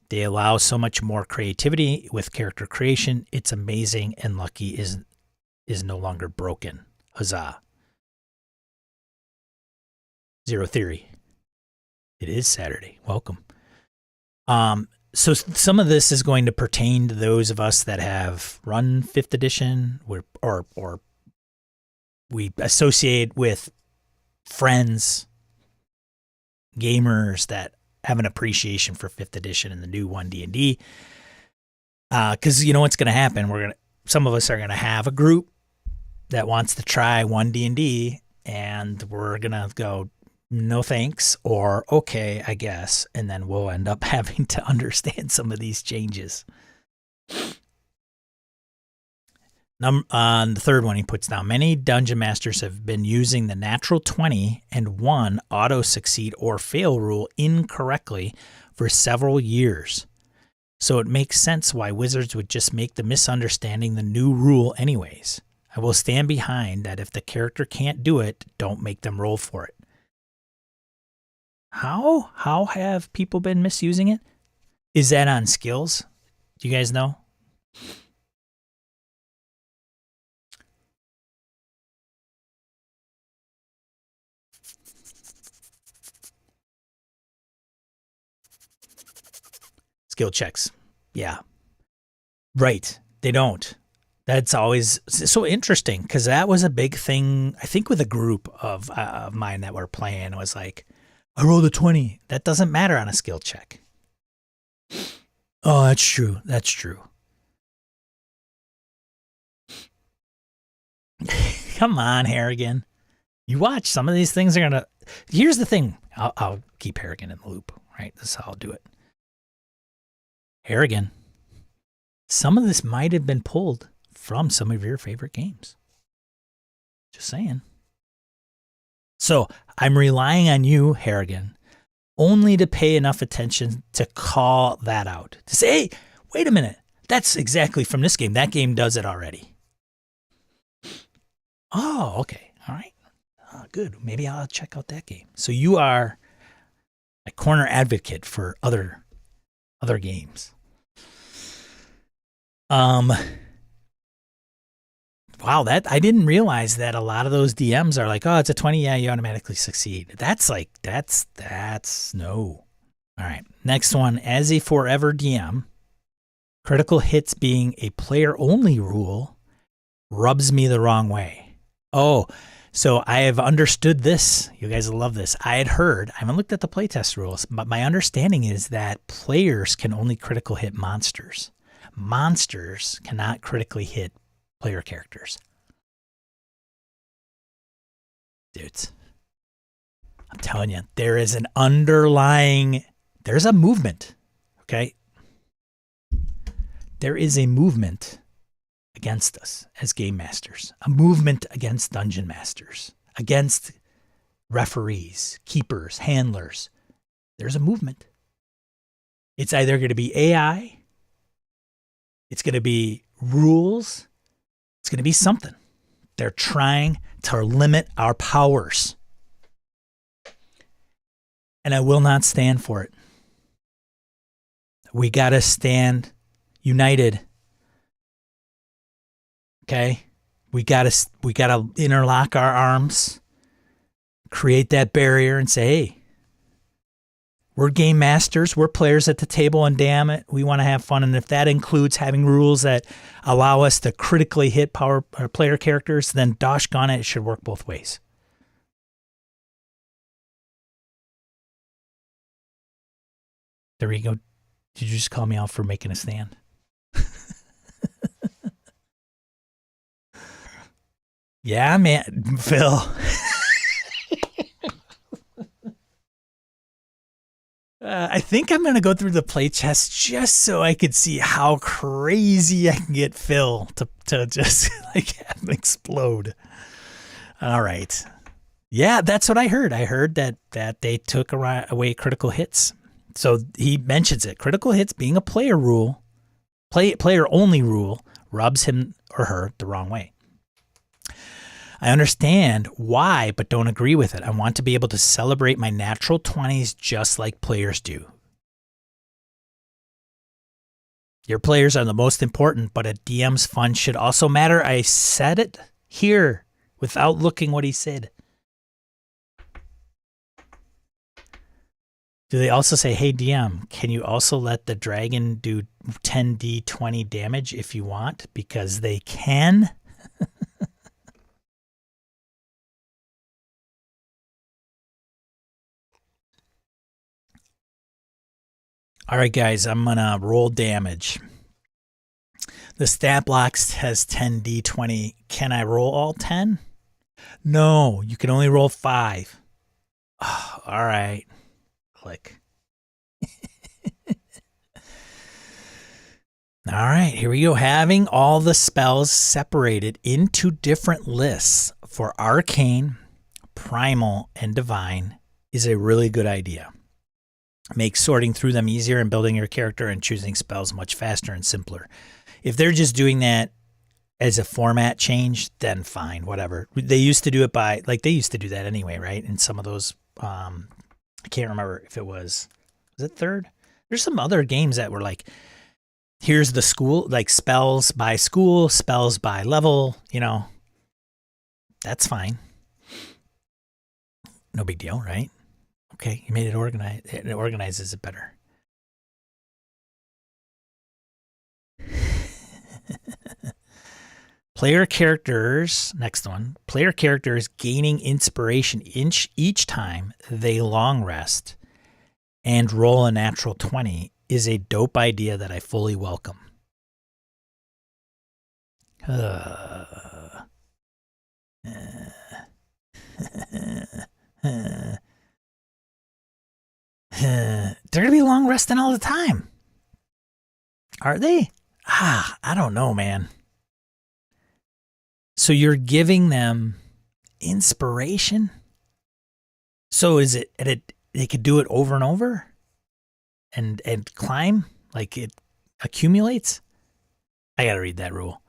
They allow so much more creativity with character creation. It's amazing, and Lucky is no longer broken. Huzzah. Zero Theory. It is Saturday. Welcome. So some of this is going to pertain to those of us that have run 5th edition or we associate with friends, gamers that have an appreciation for 5th edition and the new 1D&D. Because you know what's going to happen? Some of us are going to have a group that wants to try 1D&D, and we're going to go, no thanks, or okay, I guess, and then we'll end up having to understand some of these changes. On the third one, he puts down, many dungeon masters have been using the natural 20 and 1 auto succeed or fail rule incorrectly for several years. So it makes sense why Wizards would just make the misunderstanding the new rule anyways. I will stand behind that if the character can't do it, don't make them roll for it. How have people been misusing it? Is that on skills? Do you guys know? Skill checks. Yeah. Right. They don't. That's always so interesting because that was a big thing, I think, with a group of mine that were playing. It was like, I rolled a 20. That doesn't matter on a skill check. Oh, that's true. That's true. Come on, Harrigan. You watch. Some of these things are going to... Here's the thing. I'll keep Harrigan in the loop, right? This is how I'll do it. Harrigan, some of this might have been pulled from some of your favorite games. Just saying. So I'm relying on you, Harrigan, only to pay enough attention to call that out. To say, hey, wait a minute. That's exactly from this game. That game does it already. Oh, okay. All right. Good. Maybe I'll check out that game. So you are a corner advocate for other games. Wow, that I didn't realize that a lot of those DMs are like, oh, it's a 20, yeah, you automatically succeed. That's no. All right, next one. As a forever DM, critical hits being a player-only rule rubs me the wrong way. Oh, so I have understood this. You guys will love this. I haven't looked at the playtest rules, but my understanding is that players can only critical hit monsters. Monsters cannot critically hit player characters. Dudes, I'm telling you, there's a movement, okay? There is a movement against us as game masters, a movement against dungeon masters, against referees, keepers, handlers. There's a movement. It's either going to be AI, it's going to be rules, it's going to be something. They're trying to limit our powers. And I will not stand for it. We got to stand united. Okay? We got to interlock our arms, create that barrier and say, hey, we're game masters. We're players at the table, and damn it, we want to have fun. And if that includes having rules that allow us to critically hit player characters, then dosh gone it should work both ways. There you go. Did you just call me out for making a stand? Yeah, man, Phil. I think I'm going to go through the play test just so I could see how crazy I can get Phil to just like have him explode. All right. Yeah, that's what I heard. I heard that they took away critical hits. So he mentions it. Critical hits being a player only rule rubs him or her the wrong way. I understand why, but don't agree with it. I want to be able to celebrate my natural 20s just like players do. Your players are the most important, but a DM's fun should also matter. I said it here without looking what he said. Do they also say, hey, DM, can you also let the dragon do 10d20 damage if you want? Because they can. All right, guys, I'm going to roll damage. The stat block has 10d20. Can I roll all 10? No, you can only roll 5. Oh, all right. Click. All right, here we go. Having all the spells separated into different lists for arcane, primal, and divine is a really good idea. Makes sorting through them easier and building your character and choosing spells much faster and simpler. If they're just doing that as a format change, then fine, whatever. They used to do it by, like, they used to do that anyway, right? In some of those, I can't remember if it was it third? There's some other games that were like, here's the school, like spells by school, spells by level, you know. That's fine. No big deal, right? Okay, you made it organized. It organizes it better. Player characters, next one. Player characters gaining inspiration each time they long rest and roll a natural 20 is a dope idea that I fully welcome. They're going to be long resting all the time. Are they? I don't know, man. So you're giving them inspiration? So is it they could do it over and over and climb like it accumulates? I got to read that rule.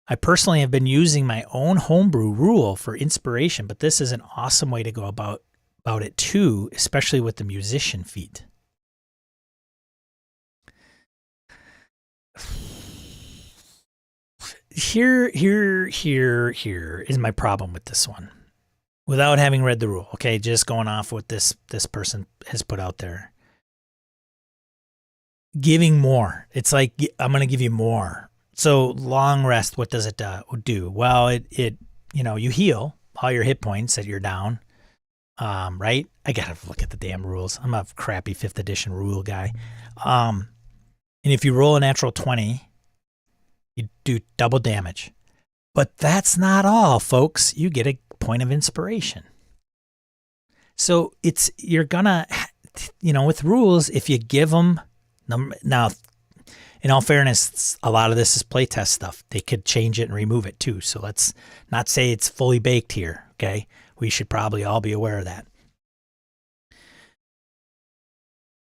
I personally have been using my own homebrew rule for inspiration, but this is an awesome way to go about it too, especially with the musician feat. Here is my problem with this one. Without having read the rule, okay, just going off what this person has put out there. Giving more. It's like, I'm going to give you more. So long rest, what does it do? Well, it you heal all your hit points that you're down. Right? I got to look at the damn rules. I'm a crappy 5th edition rule guy. And if you roll a natural 20, you do double damage. But that's not all, folks. You get a point of inspiration. So you're gonna, with rules, if you give them, now, in all fairness, a lot of this is playtest stuff. They could change it and remove it too. So let's not say it's fully baked here, okay? We should probably all be aware of that.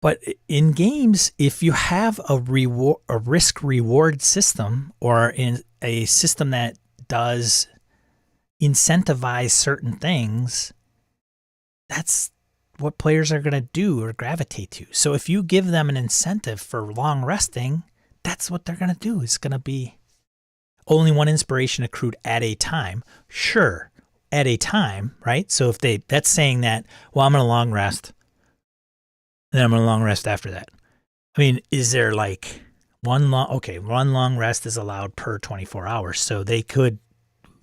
But in games, if you have a risk-reward system or in a system that does incentivize certain things, that's what players are going to do or gravitate to. So if you give them an incentive for long resting, that's what they're going to do. It's going to be only one inspiration accrued at a time. Sure, at a time, right? So if that's saying that, well, I'm going to long rest, then I'm going to long rest after that. I mean, is there like one long rest is allowed per 24 hours. So they could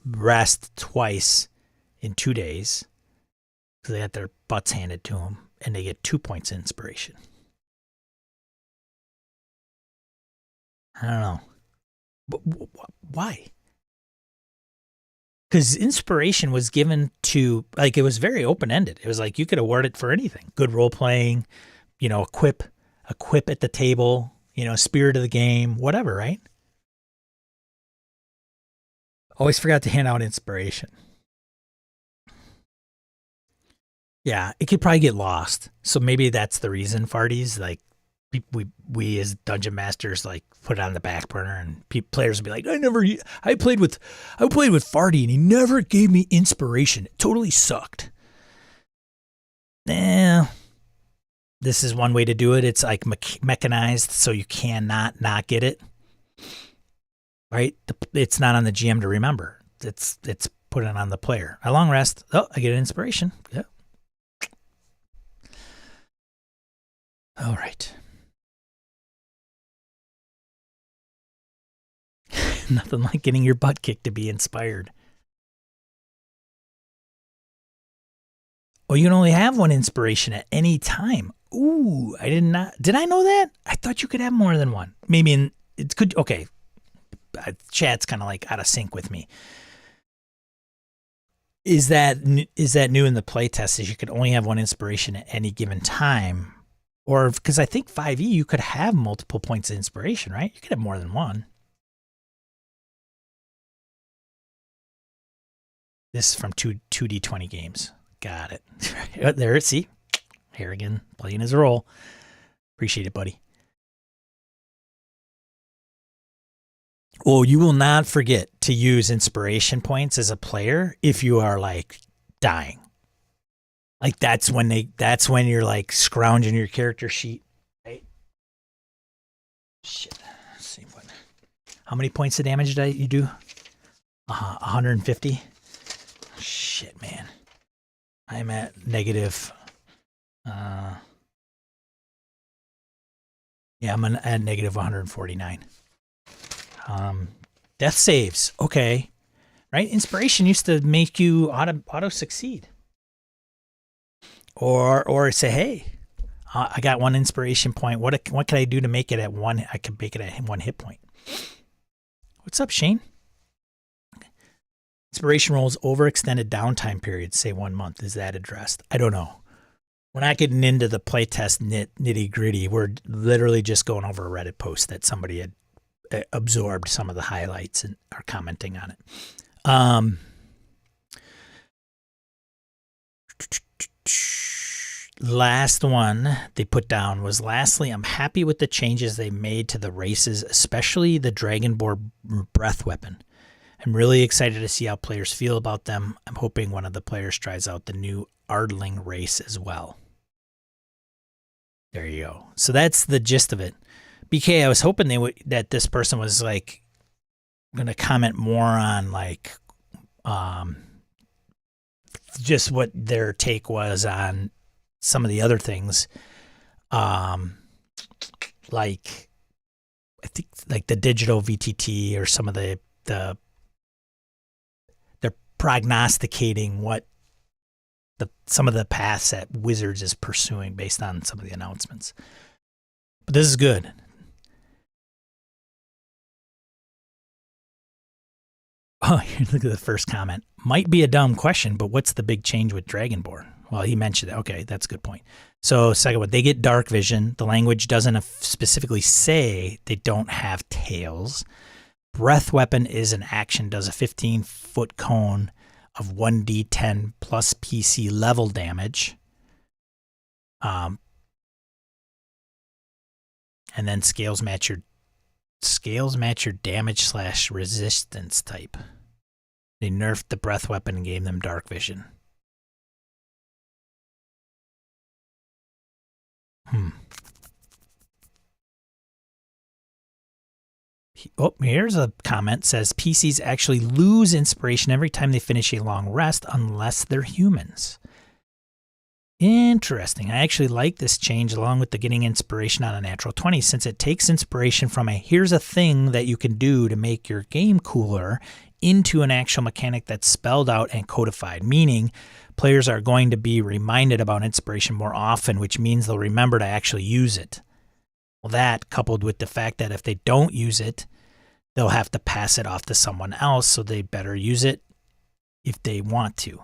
rest twice in 2 days because they got their butts handed to them and they get 2 points of inspiration. I don't know. Why? Because inspiration was given to, like, it was very open-ended. It was like you could award it for anything. Good role-playing, a quip at the table, spirit of the game, whatever, right? Always forgot to hand out inspiration. Yeah, it could probably get lost. So maybe that's the reason, Farties, like, we as dungeon masters like put it on the back burner, and players would be like, I played with Farty and he never gave me inspiration. It totally sucked. This is one way to do it. It's like mechanized, so you cannot not get it. Right? It's not on the GM to remember. It's put it on the player. I long rest. Oh, I get an inspiration. Yeah. All right. Nothing like getting your butt kicked to be inspired. Oh, you can only have one inspiration at any time. Ooh, did I know that? I thought you could have more than one. Maybe it's good. Okay. Chat's kind of like out of sync with me. Is that new in the playtest? Is you could only have one inspiration at any given time? Or because I think 5e, you could have multiple points of inspiration, right? You could have more than one. This is from 2D20 games. Got it. There, see? Harrigan playing his role. Appreciate it, buddy. Oh, you will not forget to use inspiration points as a player if you are like dying. Like that's when you're like scrounging your character sheet, right? Shit. Let's see what. How many points of damage did you do? 150. Shit, man. I'm at negative. Yeah, I'm at negative 149. Death saves. Okay. Right? Inspiration used to make you auto succeed. Or say, hey, I got one inspiration point. What can I do to make it at one? I can make it at 1 hit point. What's up, Shane? Inspiration rolls overextended downtime periods, say 1 month. Is that addressed? I don't know. We're not getting into the playtest nitty gritty. We're literally just going over a Reddit post that somebody had absorbed some of the highlights and are commenting on it. Last one they put down was, lastly, I'm happy with the changes they made to the races, especially the Dragonborn breath weapon. I'm really excited to see how players feel about them. I'm hoping one of the players tries out the new Ardling race as well. There you go. So that's the gist of it. BK, I was hoping that this person was like going to comment more on like just what their take was on some of the other things. Like I think like the digital VTT or some of the they're prognosticating what some of the paths that Wizards is pursuing based on some of the announcements. But this is good. Oh, look at the first comment. Might be a dumb question, but what's the big change with Dragonborn? Well, he mentioned it. Okay, that's a good point. So second one, they get dark vision. The language doesn't specifically say they don't have tails. Breath weapon is an action, does a 15-foot cone of 1d10 plus PC level damage. And then scales match your damage / resistance type. They nerfed the breath weapon and gave them dark vision. Oh, here's a comment. Says PCs actually lose inspiration every time they finish a long rest unless they're humans. Interesting. I actually like this change along with the getting inspiration on a natural 20, since it takes inspiration from here's a thing that you can do to make your game cooler into an actual mechanic that's spelled out and codified, meaning players are going to be reminded about inspiration more often, which means they'll remember to actually use it. Well, that coupled with the fact that if they don't use it, they'll have to pass it off to someone else, so they better use it if they want to.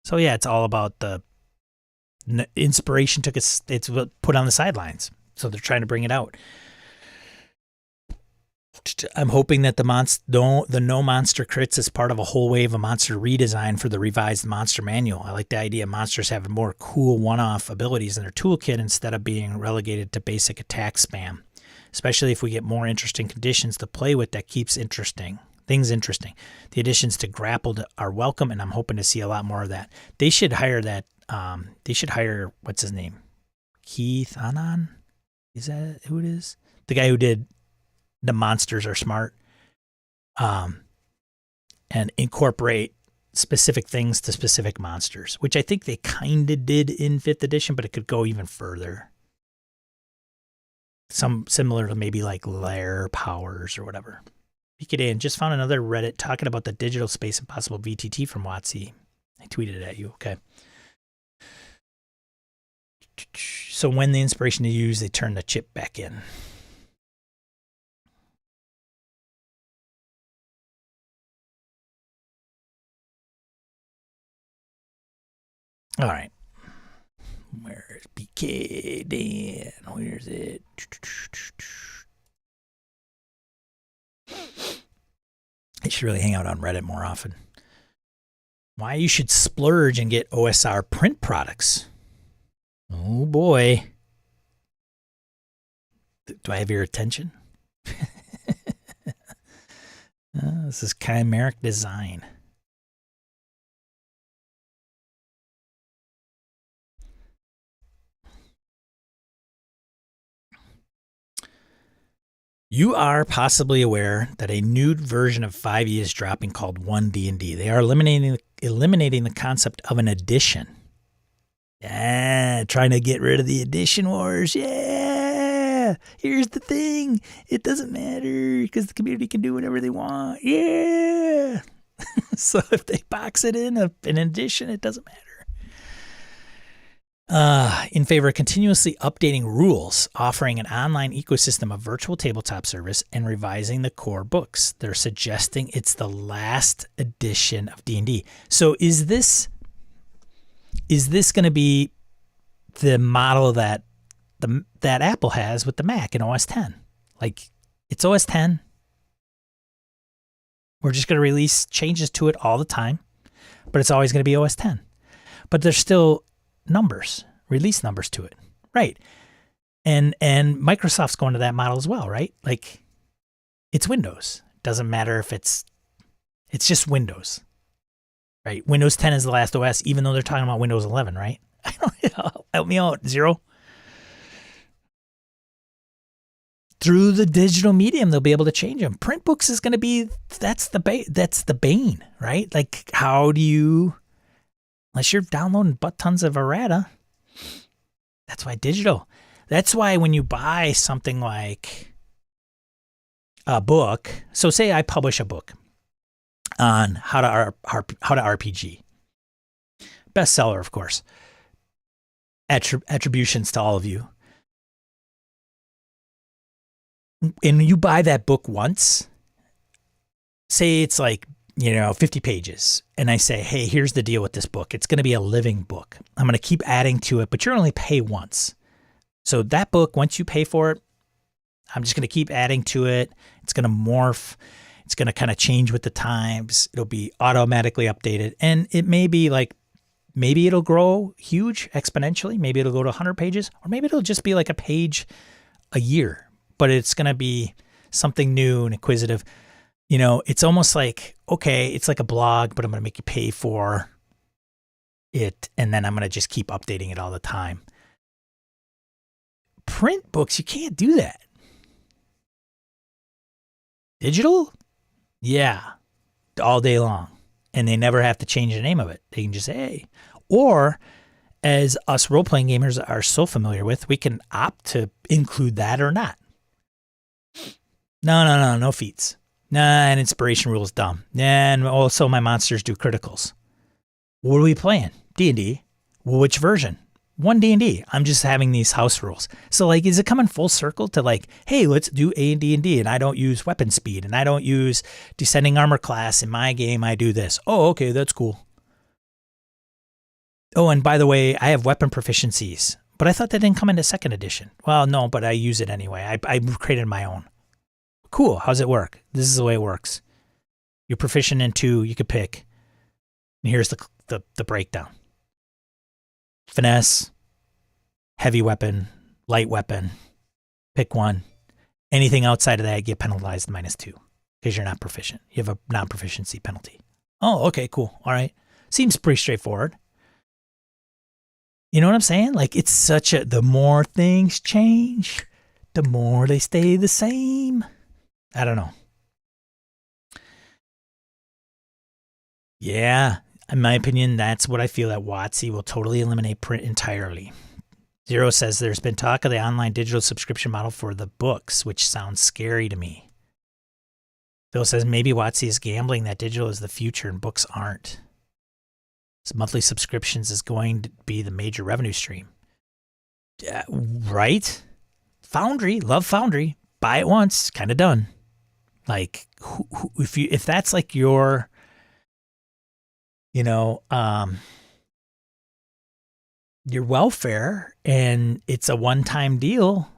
So yeah, it's all about the inspiration it's put on the sidelines, so they're trying to bring it out. I'm hoping that the no monster crits is part of a whole wave of monster redesign for the revised monster manual. I like the idea of monsters having more cool one-off abilities in their toolkit instead of being relegated to basic attack spam, especially if we get more interesting conditions to play with that keeps things interesting. The additions to grapple are welcome, and I'm hoping to see a lot more of that. They should hire that. They should hire, what's his name? Keith Anon? Is that who it is? The guy who did The Monsters Are Smart. And incorporate specific things to specific monsters, which I think they kind of did in 5th edition, but it could go even further. Some similar to maybe like lair powers or whatever. PKDan just found another Reddit talking about the digital space and possible VTT from WotC. I tweeted it at you. Okay. So when the inspiration is used, they turn the chip back in. All right. Where's BK Dan? Where's it? I should really hang out on Reddit more often. Why you should splurge and get OSR print products. Oh boy. Do I have your attention? This is chimeric design. You are possibly aware that a new version of 5e is dropping called 1D&D. They are eliminating the concept of an edition. Yeah, trying to get rid of the edition wars. Yeah, here's the thing. It doesn't matter because the community can do whatever they want. Yeah. So if they box it in an edition, it doesn't matter. In favor of continuously updating rules, offering an online ecosystem of virtual tabletop service, and revising the core books. They're suggesting it's the last edition of D&D. So is this going to be the model that Apple has with the Mac and OS X? Like, it's OS X. We're just going to release changes to it all the time, but it's always going to be OS X. But there's still numbers, release numbers to it, right? And Microsoft's going to that model as well, right? Like, it's Windows. Doesn't matter if it's just Windows, right? Windows 10 is the last OS, even though they're talking about Windows 11, right? Help me out, Zero. Through the digital medium, they'll be able to change them. Print books is going to be, that's the bane, right? Like, how do you, unless you're downloading butt tons of errata, that's why digital. That's why when you buy something like a book, so say I publish a book on how to RPG, bestseller, of course, attributions to all of you. And you buy that book once, say it's like, 50 pages. And I say, hey, here's the deal with this book. It's going to be a living book. I'm going to keep adding to it, but you're only pay once. So that book, once you pay for it, I'm just going to keep adding to it. It's going to morph. It's going to kind of change with the times. It'll be automatically updated. And it may be like, maybe it'll grow huge exponentially. Maybe it'll go to 100 pages, or maybe it'll just be like a page a year. But it's going to be something new and inquisitive. It's almost like, okay, it's like a blog, but I'm going to make you pay for it. And then I'm going to just keep updating it all the time. Print books, you can't do that. Digital? Yeah. All day long. And they never have to change the name of it. They can just say, hey. Or, as us role-playing gamers are so familiar with, we can opt to include that or not. No feats. Nah, and inspiration rule is dumb. And also my monsters do criticals. What are we playing? D&D. Well, which version? 1D&D. I'm just having these house rules. So, like, is it coming full circle to like, hey, let's do A&D&D, and I don't use weapon speed, and I don't use descending armor class in my game. I do this. Oh, okay, that's cool. Oh, and by the way, I have weapon proficiencies, but I thought that didn't come into second edition. Well, no, but I use it anyway. I created my own. Cool. How's it work? This is the way it works. You're proficient in 2. You could pick. And here's the breakdown. Finesse, heavy weapon, light weapon. Pick one. Anything outside of that, you get penalized -2 because you're not proficient. You have a non-proficiency penalty. Oh, okay, cool. All right. Seems pretty straightforward. You know what I'm saying? Like, it's such a, the more things change, the more they stay the same. I don't know. Yeah, in my opinion, that's what I feel, that WotC will totally eliminate print entirely. Zero says there's been talk of the online digital subscription model for the books, which sounds scary to me. Phil says maybe WotC is gambling that digital is the future and books aren't. So monthly subscriptions is going to be the major revenue stream. Right? Foundry, love Foundry. Buy it once, kind of done. Like, if that's like your, your welfare and it's a one-time deal,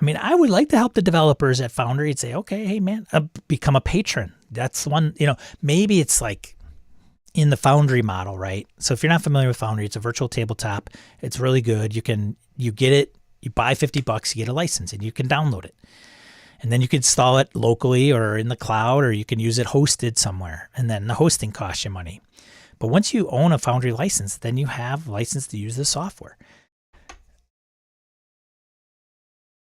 I mean, I would like to help the developers at Foundry and say, okay, hey man, become a patron. That's one, maybe it's like in the Foundry model, right? So if you're not familiar with Foundry, it's a virtual tabletop. It's really good. You get it, you buy $50, you get a license and you can download it. And then you can install it locally or in the cloud, or you can use it hosted somewhere. And then the hosting costs you money. But once you own a Foundry license, then you have license to use the software.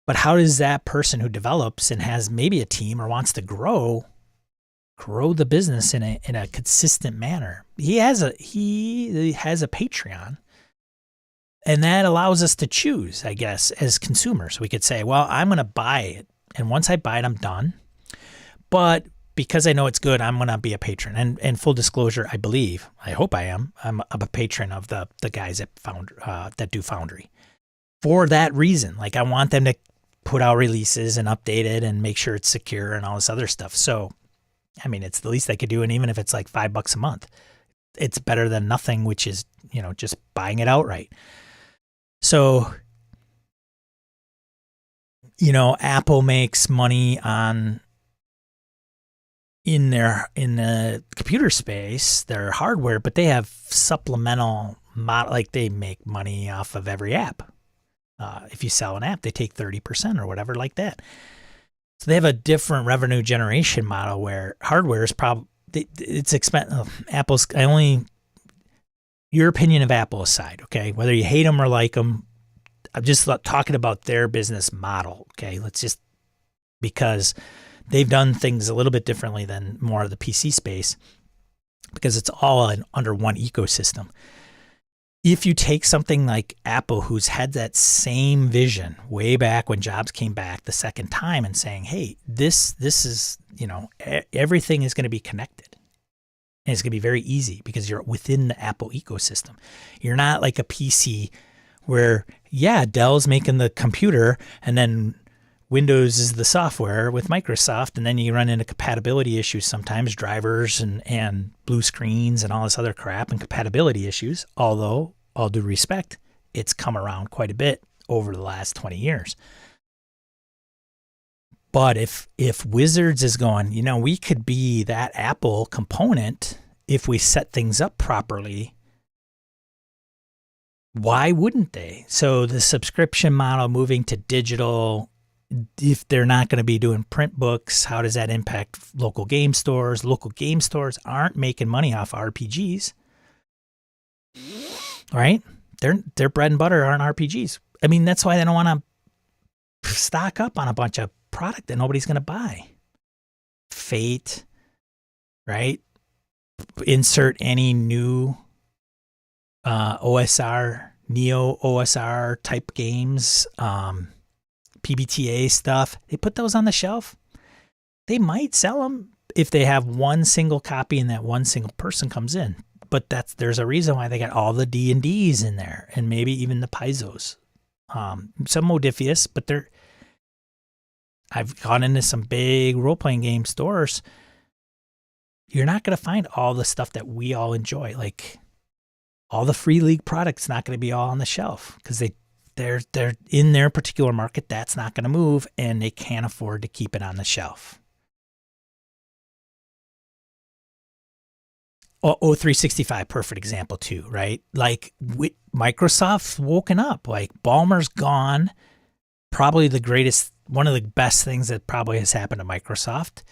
But how does that person who develops and has maybe a team or wants to grow the business in a consistent manner? He has a Patreon, and that allows us to choose, I guess, as consumers. We could say, well, I'm going to buy it, and once I buy it, I'm done. But because I know it's good, I'm going to be a patron. And full disclosure, I hope I am. I'm a patron of the guys that do Foundry. For that reason, like I want them to put out releases and update it and make sure it's secure and all this other stuff. So, I mean, it's the least I could do. And even if it's like $5 a month, it's better than nothing, which is, just buying it outright. So, Apple makes money in the computer space, their hardware, but they have supplemental model, like they make money off of every app. If you sell an app, they take 30% or whatever like that. So they have a different revenue generation model where hardware is it's expensive. Your opinion of Apple aside, okay? Whether you hate them or like them, I'm just talking about their business model, okay? Because they've done things a little bit differently than more of the PC space, because it's all under one ecosystem. If you take something like Apple, who's had that same vision way back when Jobs came back the second time and saying, hey, this is, everything is going to be connected. And it's going to be very easy because you're within the Apple ecosystem. You're not like a PC where, Dell's making the computer and then Windows is the software with Microsoft, and then you run into compatibility issues sometimes, drivers and blue screens and all this other crap and compatibility issues, although, all due respect, it's come around quite a bit over the last 20 years. But if Wizards is going, we could be that Apple component if we set things up properly, why wouldn't they? So the subscription model moving to digital, if they're not going to be doing print books, how does that impact local game stores? Local game stores aren't making money off RPGs, right? Their bread and butter aren't RPGs. I mean, that's why they don't want to stock up on a bunch of product that nobody's going to buy. Fate, right? Insert any new OSR, Neo OSR type games, PBTA stuff. They put those on the shelf. They might sell them if they have one single copy and that one single person comes in. But there's a reason why they got all the D&Ds in there, and maybe even the Paizo's. Some Modifius, but I've gone into some big role-playing game stores. You're not going to find all the stuff that we all enjoy. Like all the Free League products not going to be all on the shelf because they're in their particular market. That's not going to move, and they can't afford to keep it on the shelf. O365, perfect example too, right? Like Microsoft's woken up. Like Ballmer's gone. Probably one of the best things that probably has happened to Microsoft.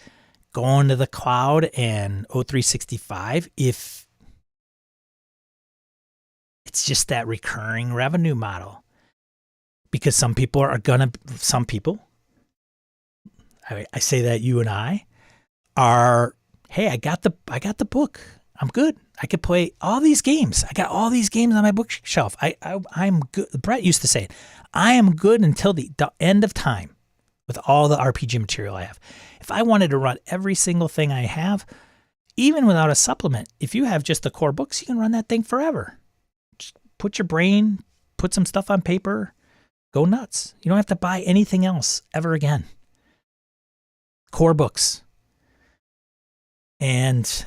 Going to the cloud and O365, if it's just that recurring revenue model. Because some people, I say that you and I are, hey, I got the book. I'm good. I could play all these games. I got all these games on my bookshelf. I'm good. Brett used to say it. I am good until the end of time with all the RPG material I have. If I wanted to run every single thing I have, even without a supplement, if you have just the core books, you can run that thing forever. Just put your brain, put some stuff on paper, go nuts. You don't have to buy anything else ever again. Core books. And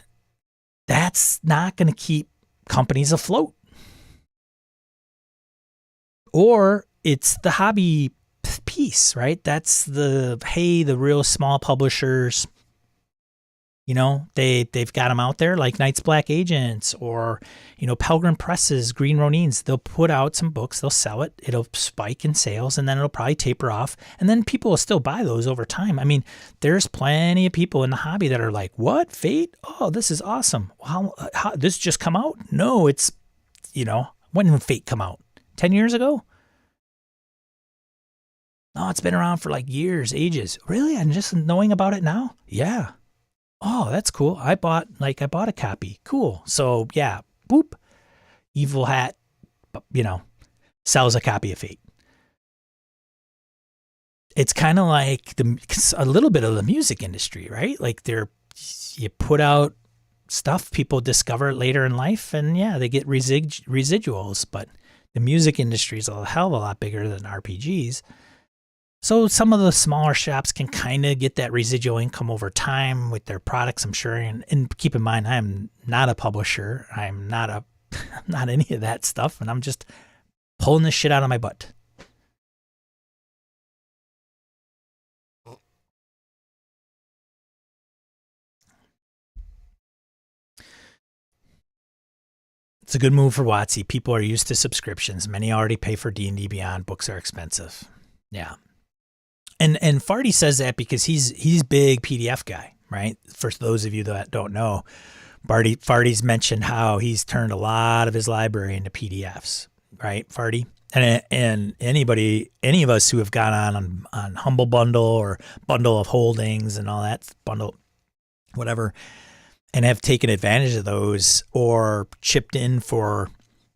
that's not going to keep companies afloat. Or it's the hobby piece, right? That's the real small publishers, they've got them out there like Knights Black Agents or, Pelgrim Presses, Green Ronines. They'll put out some books, they'll sell it, it'll spike in sales, and then it'll probably taper off. And then people will still buy those over time. I mean, there's plenty of people in the hobby that are like, what? Fate? Oh, this is awesome. How this just come out? No, it's, when did Fate come out? 10 years ago? Oh, it's been around for like years, ages. Really? I'm just knowing about it now? Yeah. Oh, that's cool. I bought a copy. Cool. So yeah, boop. Evil Hat, sells a copy of Fate. It's kind of like a little bit of the music industry, right? Like you put out stuff, people discover later in life, and yeah, they get residuals. But the music industry is a hell of a lot bigger than RPGs. So some of the smaller shops can kind of get that residual income over time with their products, I'm sure. And keep in mind, I'm not a publisher. I'm not not any of that stuff, and I'm just pulling this shit out of my butt. It's a good move for WotC. People are used to subscriptions. Many already pay for D&D Beyond. Books are expensive. Yeah. And Farty says that because he's big PDF guy, right? For those of you that don't know, Farty's mentioned how he's turned a lot of his library into PDFs, right, Farty? And any of us who have gone on Humble Bundle or Bundle of Holdings and all that bundle, whatever, and have taken advantage of those or chipped in for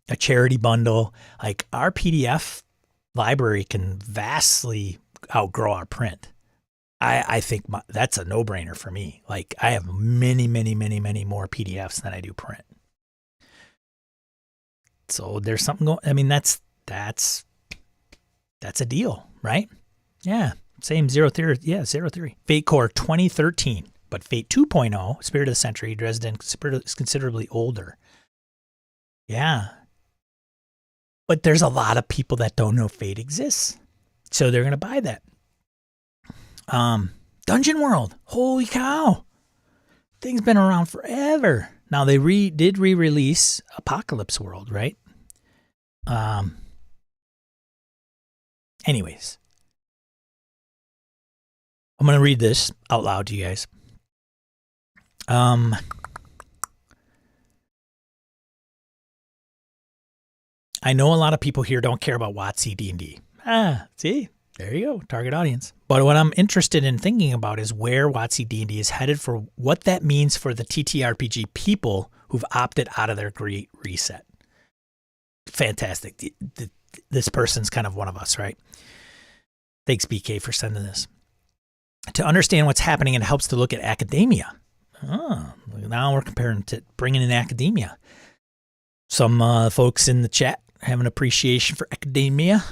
a charity bundle, like our PDF library can vastly outgrow our print. I think that's a no-brainer for me. Like I have many, many, many, many more PDFs than I do print. So there's something going. I mean, that's a deal, right? Yeah, same 0 theory. Yeah, 0 theory. Fate Core 2013. But Fate 2.0, Spirit of the Century, Dresden, is considerably older. Yeah. But there's a lot of people that don't know Fate exists. So they're going to buy that. Dungeon World. Holy cow. Thing's been around forever. Now, they did re-release Apocalypse World, right? Anyways. I'm going to read this out loud to you guys. I know a lot of people here don't care about WotC D&D. See? There you go. Target audience. But what I'm interested in thinking about is where WotC D&D is headed, for what that means for the TTRPG people who've opted out of their great reset. Fantastic. This person's kind of one of us, right? Thanks, BK, for sending this. To understand what's happening, it helps to look at academia. Oh, now we're comparing to bringing in academia. Some folks in the chat have an appreciation for academia.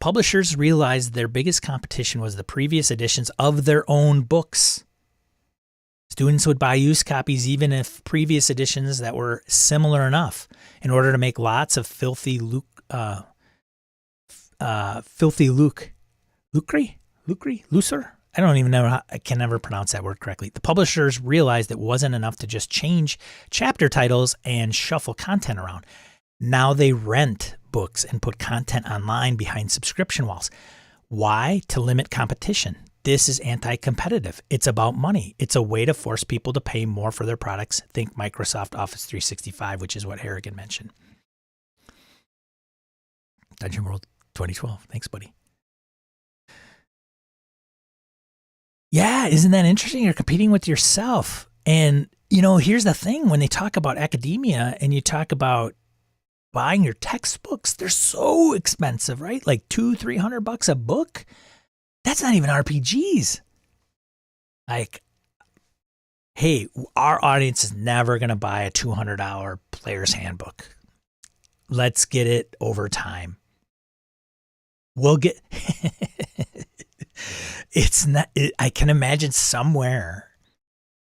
Publishers realized their biggest competition was the previous editions of their own books. Students would buy used copies even if previous editions that were similar enough in order to make lots of filthy lucre. I don't even know I can never pronounce that word correctly. The publishers realized it wasn't enough to just change chapter titles and shuffle content around. Now they rent books and put content online behind subscription walls. Why? To limit competition. This is anti-competitive. It's about money. It's a way to force people to pay more for their products. Think Microsoft Office 365, which is what Harrigan mentioned. Dungeon World 2012. Thanks, buddy. Yeah, isn't that interesting? You're competing with yourself. And, here's the thing. When they talk about academia and you talk about buying your textbooks, they're so expensive, right? Like $200-300 a book. That's not even RPGs. Like, hey, our audience is never going to buy a $200 player's handbook. Let's get it over time. We'll get... It's not. I can imagine somewhere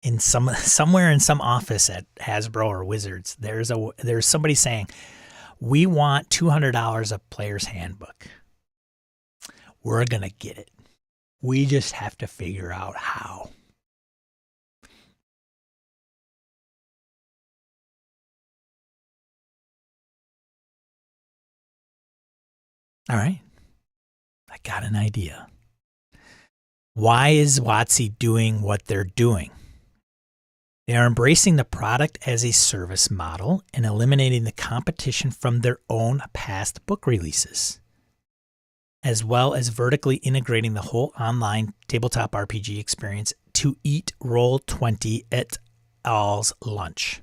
in some office at Hasbro or Wizards, there's somebody saying, "We want $200 a player's handbook. We're gonna get it. We just have to figure out how." All right, I got an idea. Why is WotC doing what they're doing? They are embracing the product as a service model and eliminating the competition from their own past book releases. as well as vertically integrating the whole online tabletop RPG experience to eat Roll20 et al.'s lunch.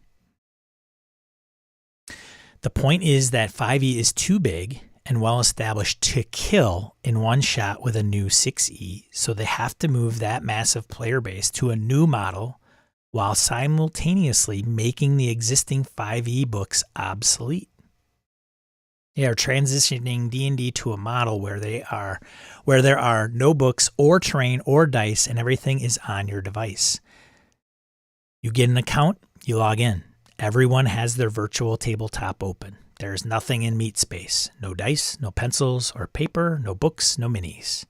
The point is that 5e is too big and well established to kill in one shot with a new 6e, so they have to move that massive player base to a new model while simultaneously making the existing 5e books obsolete. They are transitioning D&D to a model where there are no books or terrain or dice, and everything is on your device. You get an account, you log in. Everyone has their virtual tabletop open. There's nothing in meat space. No dice, no pencils or paper, no books, no minis.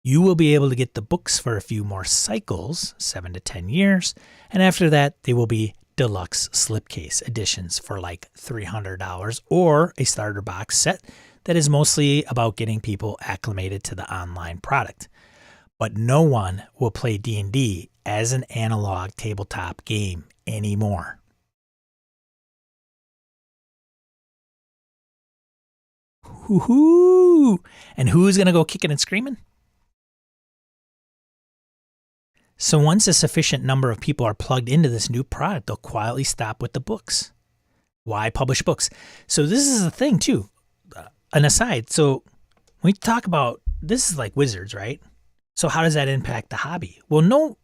You will be able to get the books for a few more cycles, 7 to 10 years, and after that they will be deluxe slipcase editions for like $300 or a starter box set that is mostly about getting people acclimated to the online product. But no one will play D&D as an analog tabletop game anymore. Woohoo! And who's going to go kicking and screaming? So once a sufficient number of people are plugged into this new product, they'll quietly stop with the books. Why publish books? So this is a thing too. An aside. So when we talk about, this is like Wizards, right? So how does that impact the hobby? Well, no,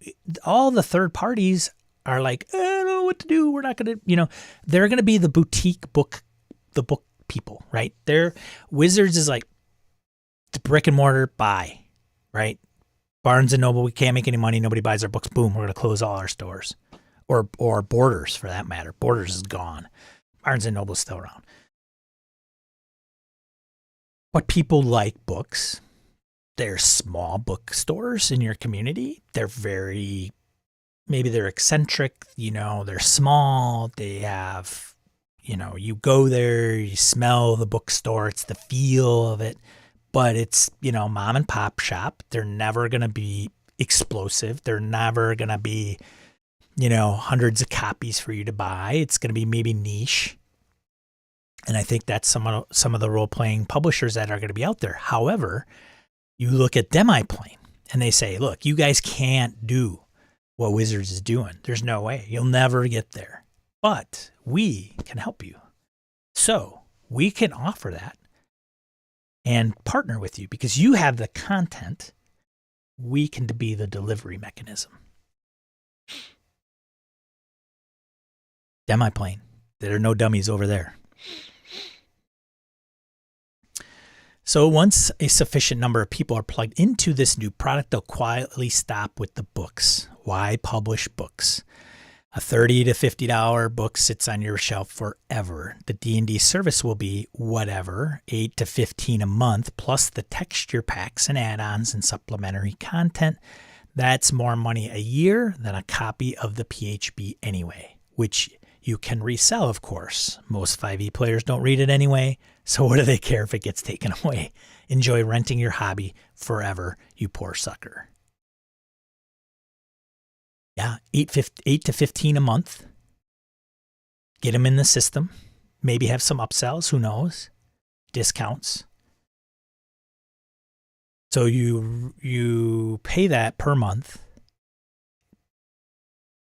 all the third parties are like, I don't know what to do. We're not going to, they're going to be the boutique book, the book people, right? Wizards is like the brick and mortar buy, right? Barnes and Noble, we can't make any money. Nobody buys our books. Boom, we're going to close all our stores. Or Borders, for that matter. Borders is gone. Barnes and Noble is still around. But people like books. There's small bookstores in your community. Maybe they're eccentric. They're small. They have, you go there, you smell the bookstore. It's the feel of it. But it's, mom and pop shop. They're never going to be explosive. They're never going to be, hundreds of copies for you to buy. It's going to be maybe niche. And I think that's some of the role-playing publishers that are going to be out there. However, you look at Demiplane and they say, look, you guys can't do what Wizards is doing. There's no way. You'll never get there. But we can help you. So we can offer that and partner with you because you have the content. We can be the delivery mechanism. Demiplane. There are no dummies over there. So once a sufficient number of people are plugged into this new product, they'll quietly stop with the books. Why publish books? A $30 to $50 book sits on your shelf forever. The D&D service will be whatever, $8 to $15 a month, plus the texture packs and add-ons and supplementary content. That's more money a year than a copy of the PHB anyway, which you can resell, of course. Most 5e players don't read it anyway, so what do they care if it gets taken away? Enjoy renting your hobby forever, you poor sucker. Yeah, 8 to 15 a month. Get them in the system. Maybe have some upsells, who knows? Discounts. So you pay that per month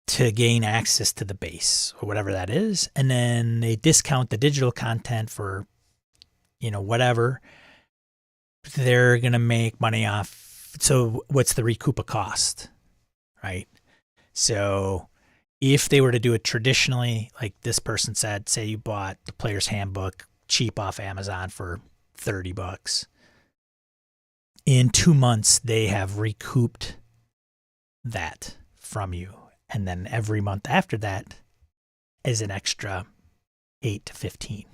to gain access to the base or whatever that is, and then they discount the digital content for whatever. They're going to make money off. So what's the recoup of cost, right? So if they were to do it traditionally, like this person said, say you bought the Player's Handbook cheap off Amazon for $30. In 2 months, they have recouped that from you. And then every month after that is an extra 8 to 15.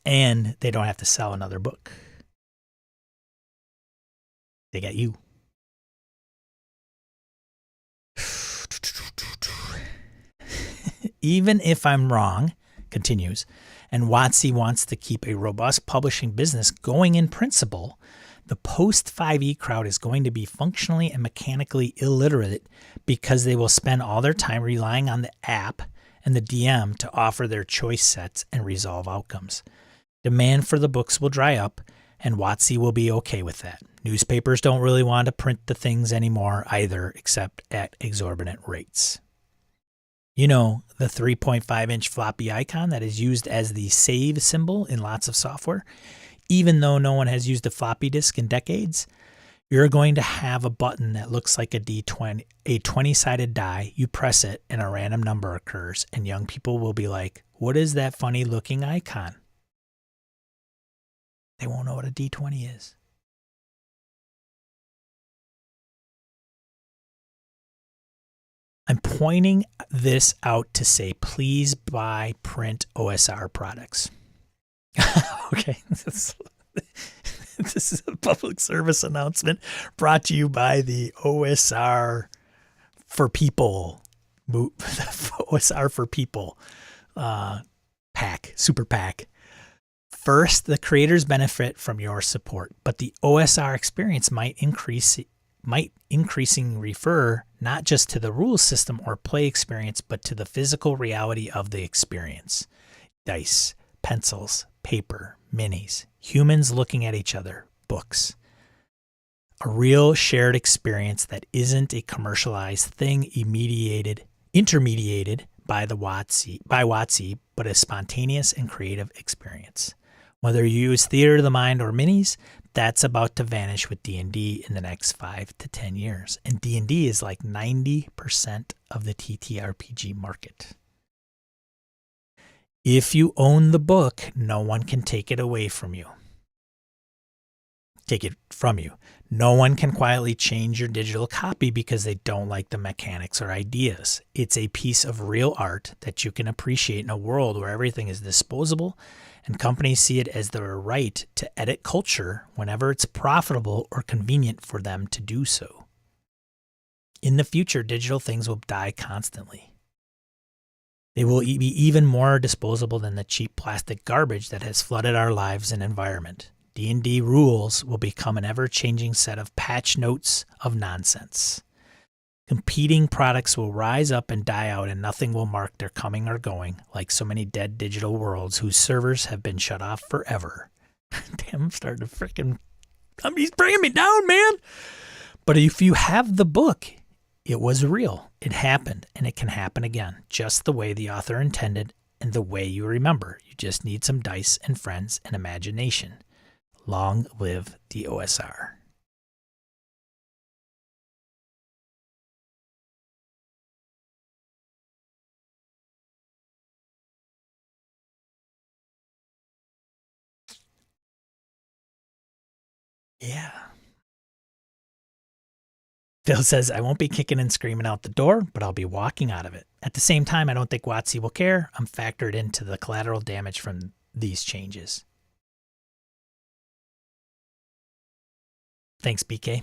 And they don't have to sell another book. They got you. Even if I'm wrong, continues, and WotC wants to keep a robust publishing business going in principle, the post-5e crowd is going to be functionally and mechanically illiterate because they will spend all their time relying on the app and the DM to offer their choice sets and resolve outcomes. Demand for the books will dry up, and WotC will be okay with that. Newspapers don't really want to print the things anymore either, except at exorbitant rates. You know, the 3.5-inch floppy icon that is used as the save symbol in lots of software, even though no one has used a floppy disk in decades, you're going to have a button that looks like a 20-sided die. You press it and a random number occurs, and young people will be like, what is that funny looking icon? They won't know what a D20 is. I'm pointing this out to say, please buy print OSR products. Okay. This is a public service announcement brought to you by the OSR for People, OSR for People PAC, Super PAC. First, the creators benefit from your support, but the OSR experience might increasingly refer not just to the rules system or play experience, but to the physical reality of the experience. Dice, pencils, paper, minis, humans looking at each other, books. A real shared experience that isn't a commercialized thing intermediated by WotC, but a spontaneous and creative experience. Whether you use Theater of the Mind or minis, that's about to vanish with D&D in the next 5 to 10 years. And D&D is like 90% of the TTRPG market. If you own the book, no one can take it away from you. No one can quietly change your digital copy because they don't like the mechanics or ideas. It's a piece of real art that you can appreciate in a world where everything is disposable, and companies see it as their right to edit culture whenever it's profitable or convenient for them to do so. In the future, digital things will die constantly. They will be even more disposable than the cheap plastic garbage that has flooded our lives and environment. D&D rules will become an ever-changing set of patch notes of nonsense. Competing products will rise up and die out, and nothing will mark their coming or going, like so many dead digital worlds whose servers have been shut off forever. Damn, I'm starting to freaking... He's bringing me down, man! But if you have the book, it was real. It happened, and it can happen again, just the way the author intended and the way you remember. You just need some dice and friends and imagination. Long live the OSR. Yeah. Phil says, I won't be kicking and screaming out the door, but I'll be walking out of it. At the same time, I don't think WotC will care. I'm factored into the collateral damage from these changes. Thanks, BK.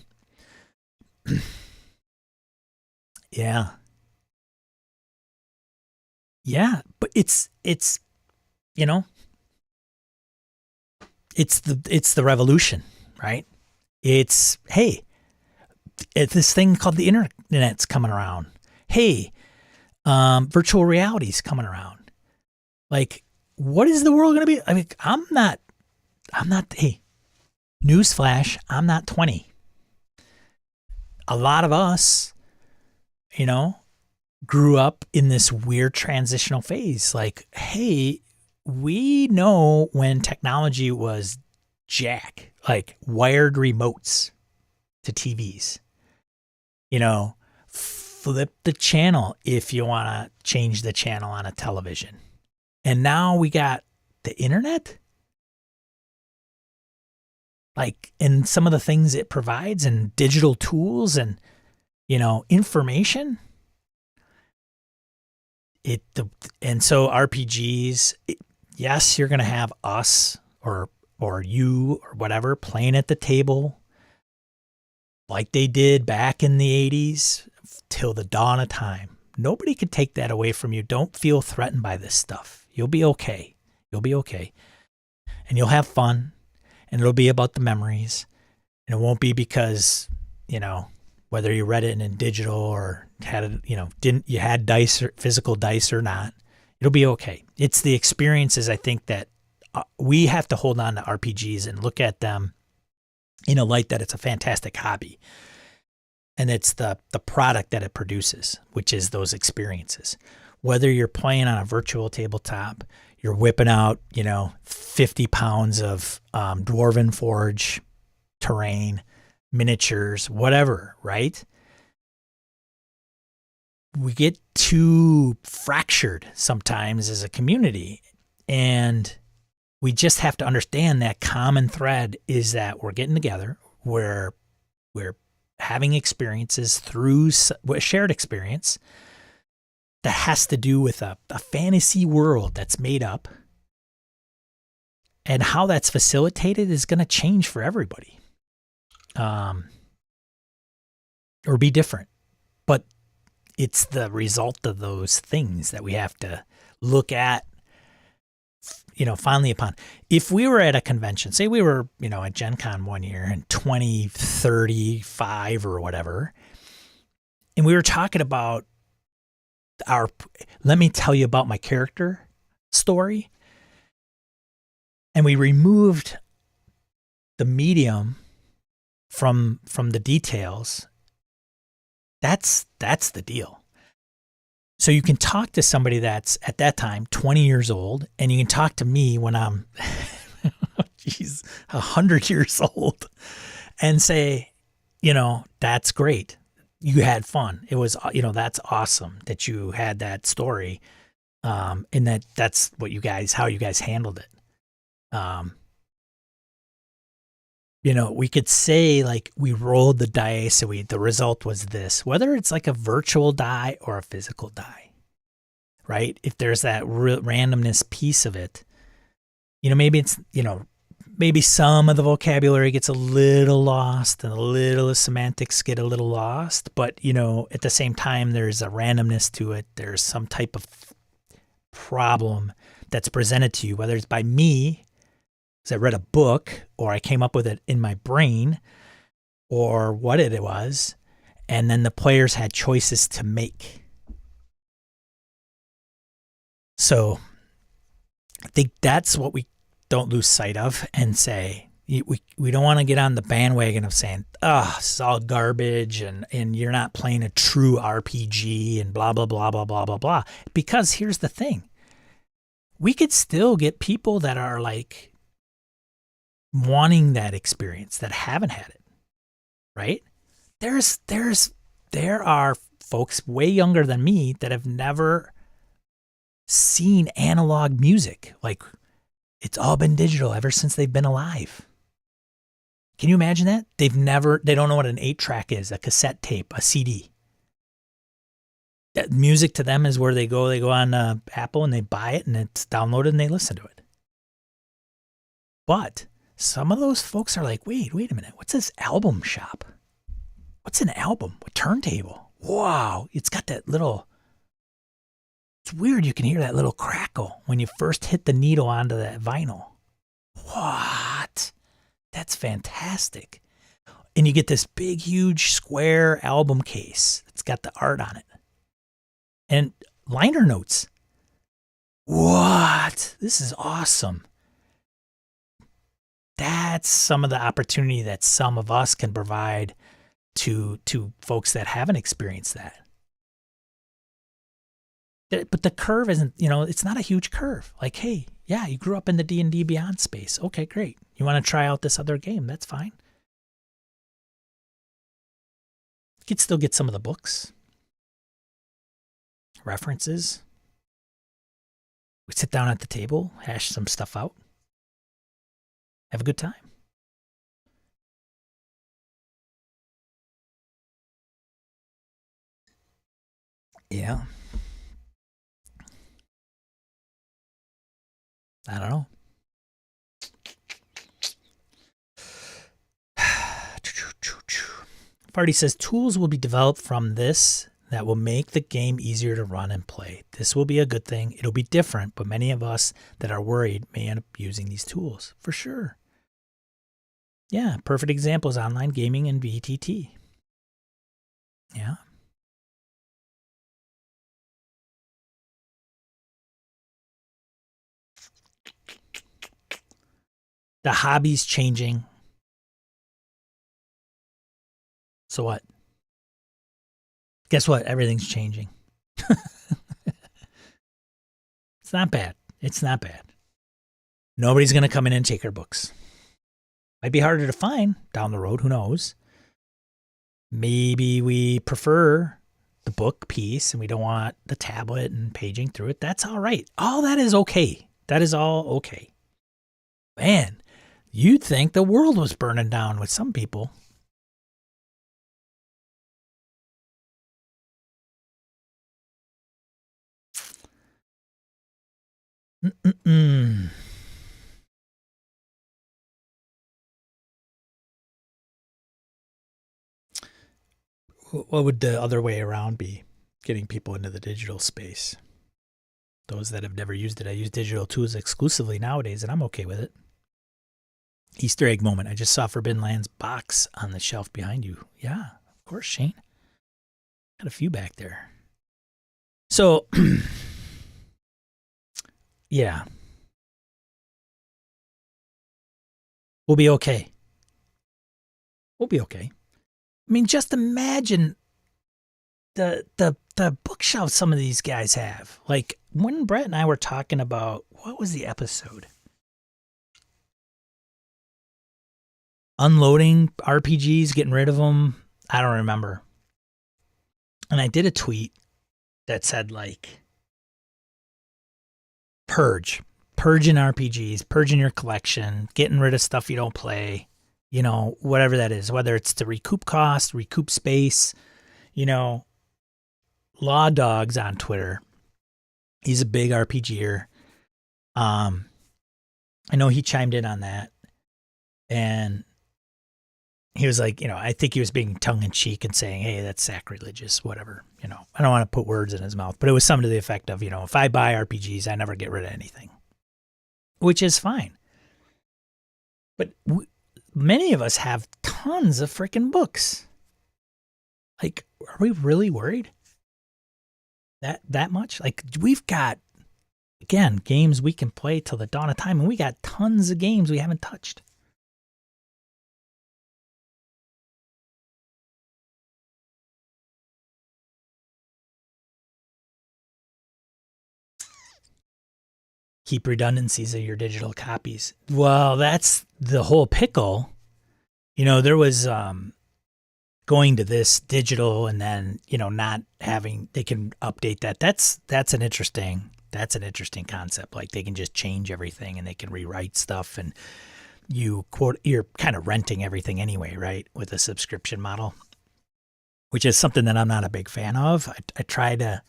Yeah. Yeah, but it's you know, it's the revolution, right? It's, hey, it's this thing called the internet's coming around. Hey, virtual reality's coming around. Like, what is the world going to be? I mean, I'm not, hey, newsflash, I'm not 20. A lot of us, you know, grew up in this weird transitional phase. Like, hey, we know when technology was jack, like wired remotes to TVs. You know, flip the channel if you want to change the channel on a television. And now we got the internet. Like, and some of the things it provides and digital tools and, you know, information. And so RPGs, yes, you're going to have us or you or whatever playing at the table like they did back in the 80s till the dawn of time. Nobody could take that away from you. Don't feel threatened by this stuff. You'll be okay. You'll be okay. And you'll have fun. And it'll be about the memories. And it won't be because, you know, whether you read it in digital or had it, you know, you had dice or physical dice or not. It'll be okay. It's the experiences, I think, that we have to hold on to RPGs and look at them in a light that it's a fantastic hobby. And it's the product that it produces, which is those experiences. Whether you're playing on a virtual tabletop, you're whipping out, 50 pounds of Dwarven Forge terrain, miniatures, whatever, right? We get too fractured sometimes as a community, and we just have to understand that common thread is that we're getting together, we're having experiences through a shared experience that has to do with a fantasy world that's made up, and how that's facilitated is going to change for everybody, or be different. But it's the result of those things that we have to look at, fondly upon. If we were at a convention, say we were, at Gen Con one year in 2035 or whatever, and we were talking about let me tell you about my character story, and we removed the medium from the details, that's the deal. So you can talk to somebody that's at that time 20 years old, and you can talk to me when I'm 100 years old, and say, that's great. You had fun. It was, that's awesome that you had that story. And that's how you guys handled it. We could say like we rolled the dice and the result was this, whether it's like a virtual die or a physical die, right? If there's that randomness piece of it, maybe it's, maybe some of the vocabulary gets a little lost and a little semantics get a little lost, but at the same time, there's a randomness to it. There's some type of problem that's presented to you, whether it's by me, because I read a book, or I came up with it in my brain, or what it was, and then the players had choices to make. So I think that's what we don't lose sight of, and say we don't want to get on the bandwagon of saying, this is all garbage, and you're not playing a true RPG and blah, blah, blah, blah, blah, blah, blah. Because here's the thing. We could still get people that are like wanting that experience that haven't had it, right? There are folks way younger than me that have never seen analog music. Like, it's all been digital ever since they've been alive. Can you imagine that? They don't know what an 8-track is, a cassette tape, a CD. That music to them is where they go on Apple and they buy it and it's downloaded and they listen to it. But some of those folks are like, wait a minute. What's this album shop? What's an album? A turntable? Wow. It's got that little, it's weird. You can hear that little crackle when you first hit the needle onto that vinyl. What? That's fantastic. And you get this big, huge square album case that's got the art on it. And liner notes. What? This is awesome. That's some of the opportunity that some of us can provide to folks that haven't experienced that. But the curve isn't, it's not a huge curve. Like, hey, yeah, you grew up in the D&D Beyond space. Okay, great. You want to try out this other game? That's fine. You could still get some of the books, references. We sit down at the table, hash some stuff out, have a good time. Yeah. I don't know. Farty says tools will be developed from this that will make the game easier to run and play. This will be a good thing. It'll be different, but many of us that are worried may end up using these tools for sure. Yeah, perfect example is online gaming and VTT. Yeah. The hobby's changing. So what? Guess what? Everything's changing. It's not bad. It's not bad. Nobody's going to come in and take our books. Might be harder to find down the road. Who knows? Maybe we prefer the book piece and we don't want the tablet and paging through it. That's all right. All that is okay. That is all okay. Man, you'd think the world was burning down with some people. What would the other way around be? Getting people into the digital space. Those that have never used it. I use digital tools exclusively nowadays, and I'm okay with it. Easter egg moment. I just saw Forbidden Lands box on the shelf behind you. Yeah, of course, Shane. Got a few back there. So, yeah. We'll be okay. We'll be okay. I mean, just imagine the bookshelf some of these guys have. Like, when Brett and I were talking about, what was the episode? Unloading RPGs, getting rid of them. I don't remember. And I did a tweet that said, like, purging RPGs, purging your collection, getting rid of stuff you don't play, you know, whatever that is, whether it's to recoup cost, recoup space, you know. Law Dogs on Twitter. He's a big RPGer. I know he chimed in on that. And he was like, you know, I think he was being tongue-in-cheek and saying, hey, that's sacrilegious, whatever. You know, I don't want to put words in his mouth, but it was something to the effect of, you know, if I buy RPGs, I never get rid of anything, which is fine. But many of us have tons of freaking books. Like, are we really worried? That much? Like, we've got, again, games we can play till the dawn of time, and we got tons of games we haven't touched. Keep redundancies of your digital copies. Well, that's the whole pickle. You know, there was going to this digital and then, you know, not having, they can update that. That's an interesting concept. Like, they can just change everything and they can rewrite stuff, and you're kind of renting everything anyway, right? With a subscription model, which is something that I'm not a big fan of. I try to,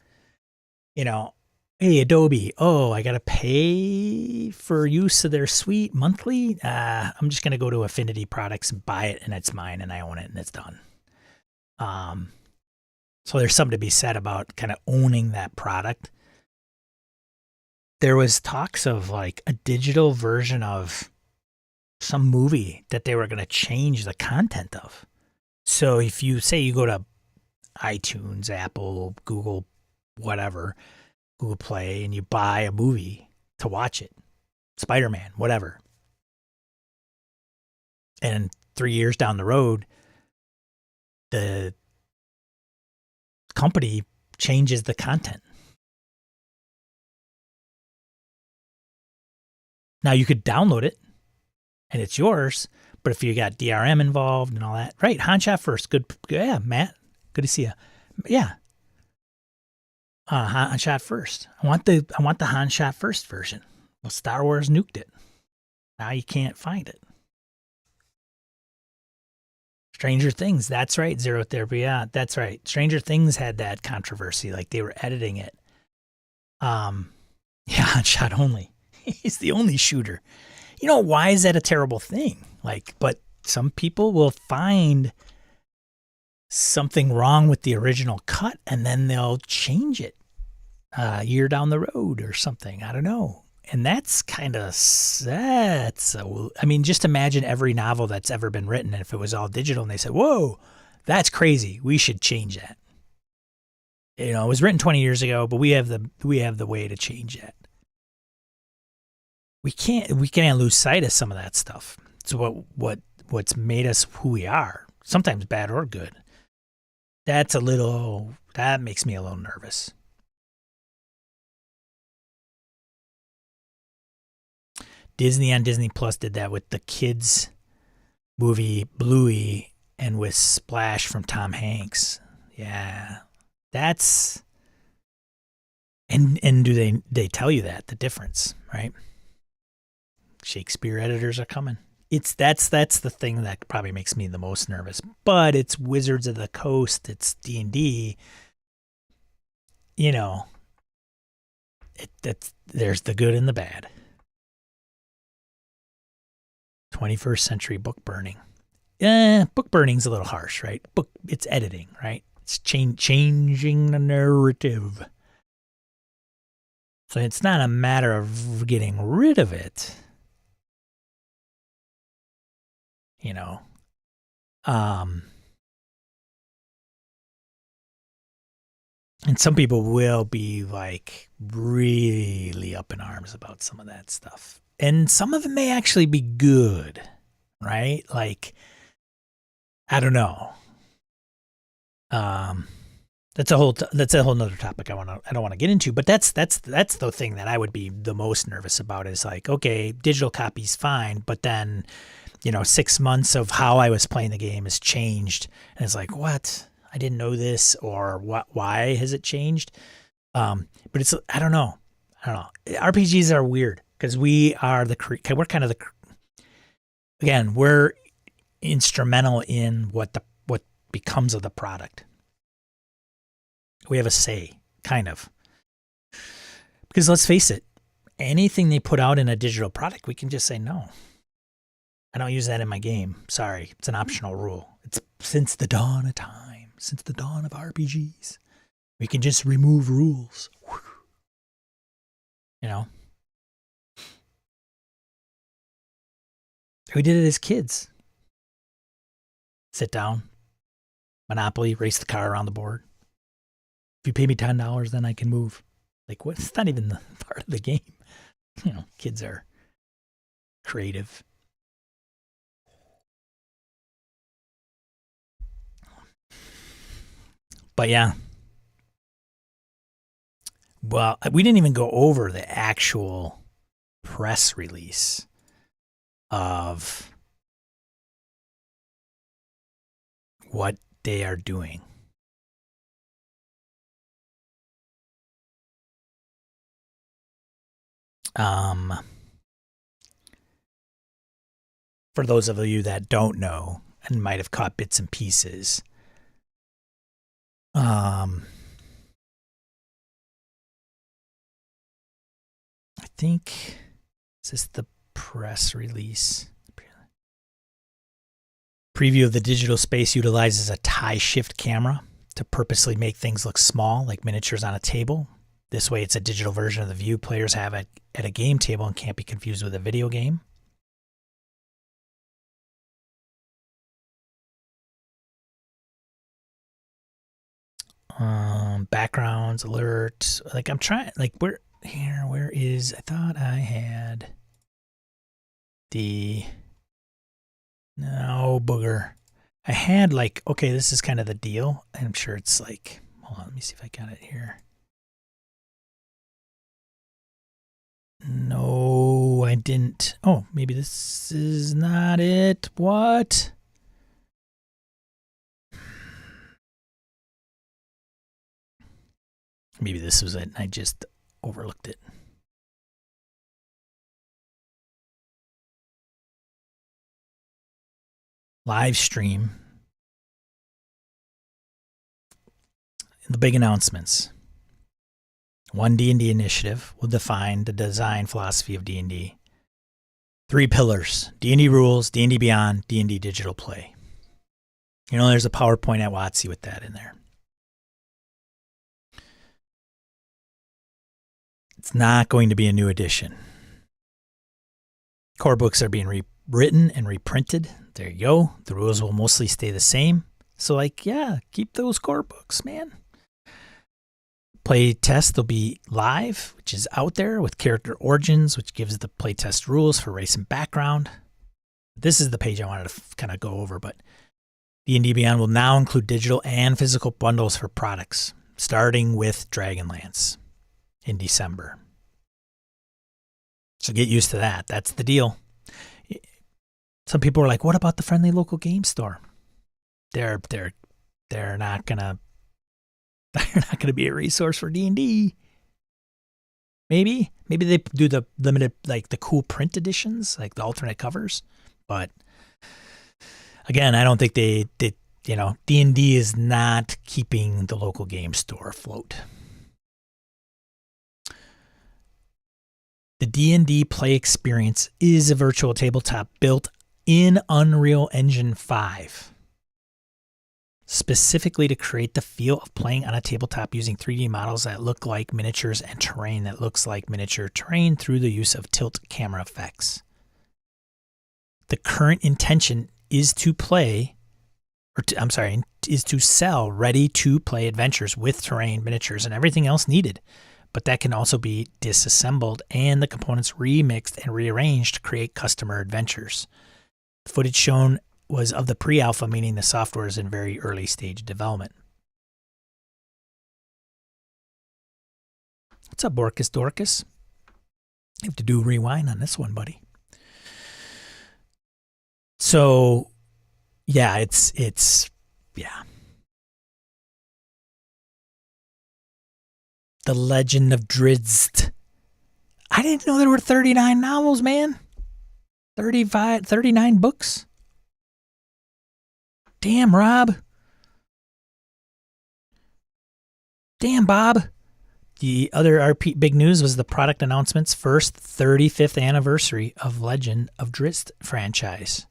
you know, hey, Adobe, oh, I got to pay for use of their suite monthly. I'm just going to go to Affinity Products and buy it, and it's mine, and I own it, and it's done. So there's something to be said about kind of owning that product. There was talks of like a digital version of some movie that they were going to change the content of. So if you say you go to iTunes, Apple, Google, whatever, Google Play, and you buy a movie to watch it, Spider-Man, whatever, and 3 years down the road, the company changes the content. Now, you could download it and it's yours, but if you got DRM involved and all that, right? Handshot first. Good. Yeah, Matt. Good to see you. Yeah. Handshot first. I want the Handshot first version. Well, Star Wars nuked it. Now you can't find it. Stranger Things, that's right. Zero Therapy, yeah, that's right. Stranger Things had that controversy, like they were editing it. Yeah, shot only. He's the only shooter. You know, why is that a terrible thing? Like, but some people will find something wrong with the original cut, and then they'll change it a year down the road or something. I don't know. And that's kind of, I mean, just imagine every novel that's ever been written, and if it was all digital and they said, whoa, that's crazy, we should change that. You know, it was written 20 years ago, but we have the way to change that. we can't lose sight of some of that stuff. It's what's made us who we are, sometimes bad or good. That makes me a little nervous. Disney on Disney Plus did that with the kids movie Bluey and with Splash from Tom Hanks. Yeah. That's and do they tell you that the difference, right? Shakespeare editors are coming. That's the thing that probably makes me the most nervous. But it's Wizards of the Coast, it's D&D. You know, there's the good and the bad. 21st century book burning. Book burning's a little harsh, right? It's editing, right? It's changing the narrative. So it's not a matter of getting rid of it. You know. And some people will be like really up in arms about some of that stuff. And some of it may actually be good, right? Like, I don't know. That's a whole nother topic I don't want to get into, but that's the thing that I would be the most nervous about is like, okay, digital copy's fine, but then, 6 months of how I was playing the game has changed. And it's like, what? I didn't know this, or what? Why has it changed? But it's, I don't know. RPGs are weird because we're kind of we're instrumental in what becomes of the product. We have a say, kind of. Because let's face it, anything they put out in a digital product, we can just say no. I don't use that in my game. Sorry, it's an optional rule. It's since the dawn of time, since the dawn of RPGs. We can just remove rules. We did it as kids. Sit down, Monopoly, race the car around the board. If you pay me $10, then I can move. Like, what? It's not even the part of the game. Kids are creative. But yeah. Well, we didn't even go over the actual press release of what they are doing. For those of you that don't know and might have caught bits and pieces, I think, is this the press release? Preview of the digital space utilizes a tie shift camera to purposely make things look small, like miniatures on a table. This way, it's a digital version of the view players have at a game table and can't be confused with a video game. Backgrounds, alert. Like, I'm trying, like, where is, I thought I had no, booger. I had like, okay, this is kind of the deal. I'm sure it's like, hold on, let me see if I got it here. No, I didn't. Oh, maybe this is not it. What? Maybe this was it. I just overlooked it. Live stream. The big announcements. One D&D initiative will define the design philosophy of D&D. 3 pillars: D&D rules, D&D Beyond, D&D digital play. There's a PowerPoint at WotC with that in there. It's not going to be a new edition. Core books are being rewritten and reprinted. There you go. The rules will mostly stay the same. So, like, yeah, keep those core books, man. Play test will be live, which is out there with character origins, which gives the playtest rules for race and background. This is the page I wanted to kind of go over, but D&D Beyond will now include digital and physical bundles for products, starting with Dragonlance in December. So get used to that. That's the deal. Some people are like, "What about the friendly local game store?" They're not gonna be a resource for D&D. Maybe they do the limited, like the cool print editions, like the alternate covers. But again, I don't think they D&D is not keeping the local game store afloat. The D&D play experience is a virtual tabletop built in Unreal Engine 5. Specifically to create the feel of playing on a tabletop using 3D models that look like miniatures and terrain that looks like miniature terrain through the use of tilt camera effects. The current intention is to sell ready-to-play adventures with terrain, miniatures, and everything else needed, but that can also be disassembled and the components remixed and rearranged to create customer adventures. The footage shown was of the pre-alpha, meaning the software is in very early stage development. What's up, Orcus Dorcas? You have to do rewind on this one, buddy. So, yeah, it's The Legend of Drizzt. I didn't know there were 39 novels, man. 39 books. Damn, Rob. Damn, Bob. The other big news was the product announcement's first 35th anniversary of Legend of Drizzt franchise.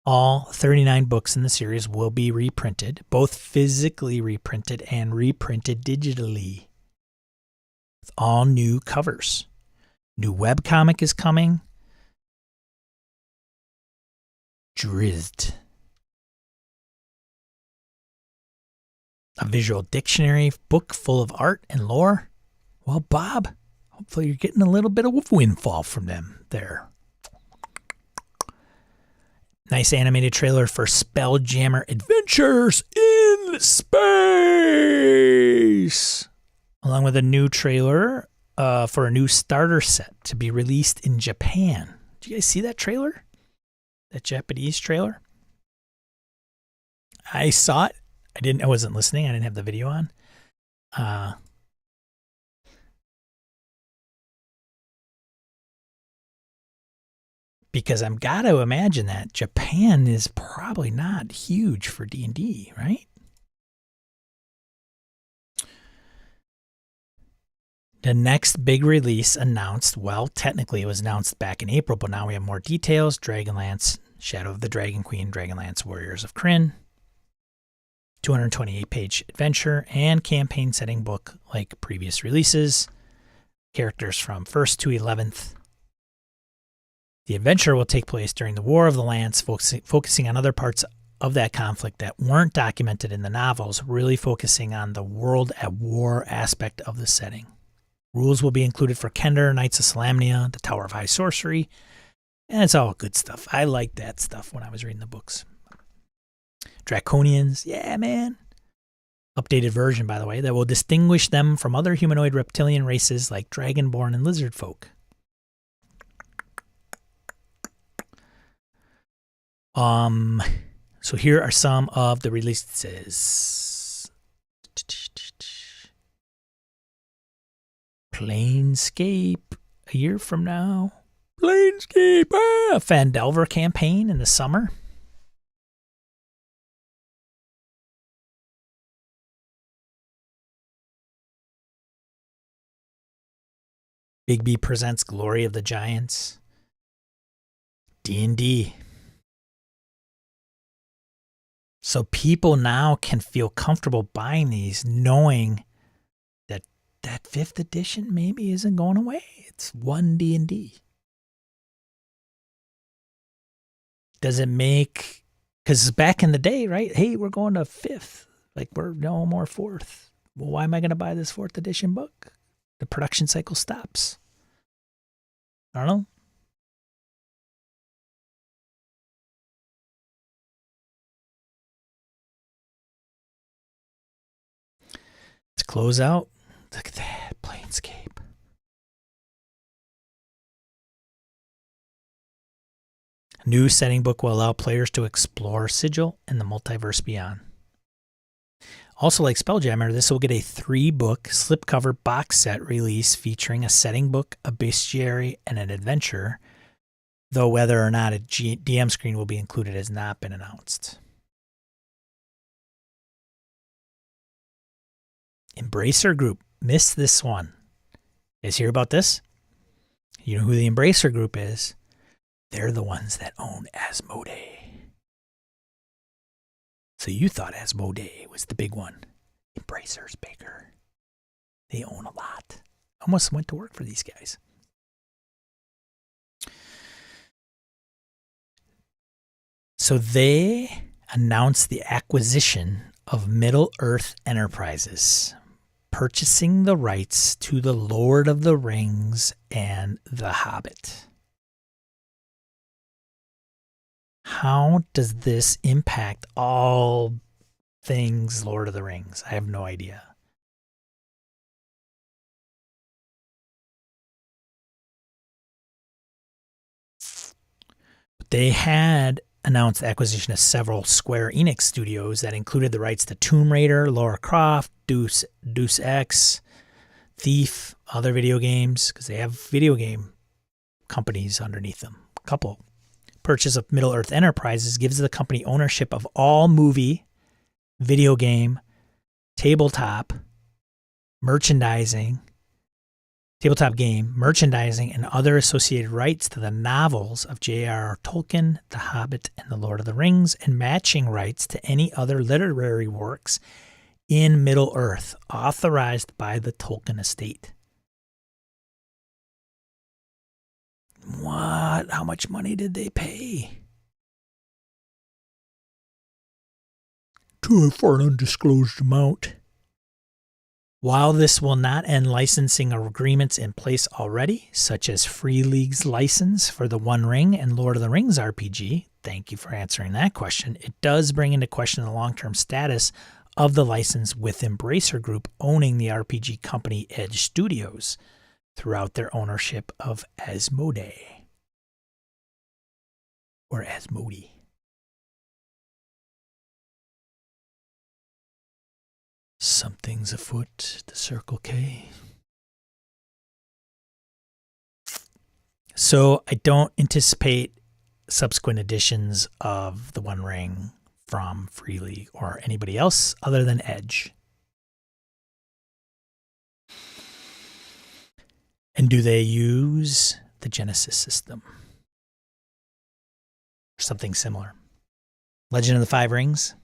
All 39 books in the series will be reprinted, both physically reprinted and reprinted digitally, with all new covers. New webcomic is coming. Drizzt. A visual dictionary book full of art and lore. Well, Bob, hopefully you're getting a little bit of a windfall from them there. Nice animated trailer for Spelljammer Adventures in Space, along with a new trailer for a new starter set to be released in Japan. Did you guys see that trailer? That Japanese trailer? I saw it. I wasn't listening. I didn't have the video on. Because I've got to imagine that Japan is probably not huge for D&D, right? The next big release announced, well, technically it was announced back in April, but now we have more details. Dragonlance, Shadow of the Dragon Queen, Dragonlance Warriors of Krynn. 228-page adventure and campaign setting book like previous releases. Characters from 1st to 11th. The adventure will take place during the War of the Lance, focusing on other parts of that conflict that weren't documented in the novels, really focusing on the world at war aspect of the setting. Rules will be included for Kender, Knights of Solamnia, the Tower of High Sorcery, and it's all good stuff. I liked that stuff when I was reading the books. Draconians, yeah, man. Updated version, by the way, that will distinguish them from other humanoid reptilian races like Dragonborn and Lizard folk. So here are some of the releases. Planescape, a year from now. Planescape, a Phandelver campaign in the summer. Bigby presents Glory of the Giants. D&D. So people now can feel comfortable buying these, knowing that that 5th edition maybe isn't going away. It's one D&D. Does it make... Because back in the day, right? Hey, we're going to 5th. Like, we're no more 4th. Well, why am I going to buy this 4th edition book? The production cycle stops. I don't know. Let's close out. Look at that Planescape. A new setting book will allow players to explore Sigil and the multiverse beyond. Also, like Spelljammer, this will get a 3-book slipcover box set release featuring a setting book, a bestiary, and an adventure, though whether or not a DM screen will be included has not been announced. Embracer Group. Missed this one. You guys hear about this? You know who the Embracer Group is? They're the ones that own Asmodee. So you thought Asmodee was the big one. Embracer's bigger. They own a lot. Almost went to work for these guys. So they announced the acquisition of Middle-earth Enterprises, purchasing the rights to The Lord of the Rings and The Hobbit. How does this impact all things Lord of the Rings? I have no idea. They had announced the acquisition of several Square Enix studios that included the rights to Tomb Raider, Lara Croft, Deus Ex, Thief, other video games, because they have video game companies underneath them. A couple. Purchase of Middle-earth Enterprises gives the company ownership of all movie, video game, tabletop game, merchandising, and other associated rights to the novels of J.R.R. Tolkien, The Hobbit, and The Lord of the Rings, and matching rights to any other literary works in Middle-earth authorized by the Tolkien estate. What? How much money did they pay? For an undisclosed amount. While this will not end licensing agreements in place already, such as Free League's license for the One Ring and Lord of the Rings RPG, thank you for answering that question, it does bring into question the long-term status of the license with Embracer Group owning the RPG company Edge Studios throughout their ownership of Asmodee. Or Asmodee. Something's afoot at the Circle K. So I don't anticipate subsequent editions of the One Ring from Free League or anybody else other than Edge. And do they use the Genesis system? Or something similar? Legend of the Five Rings?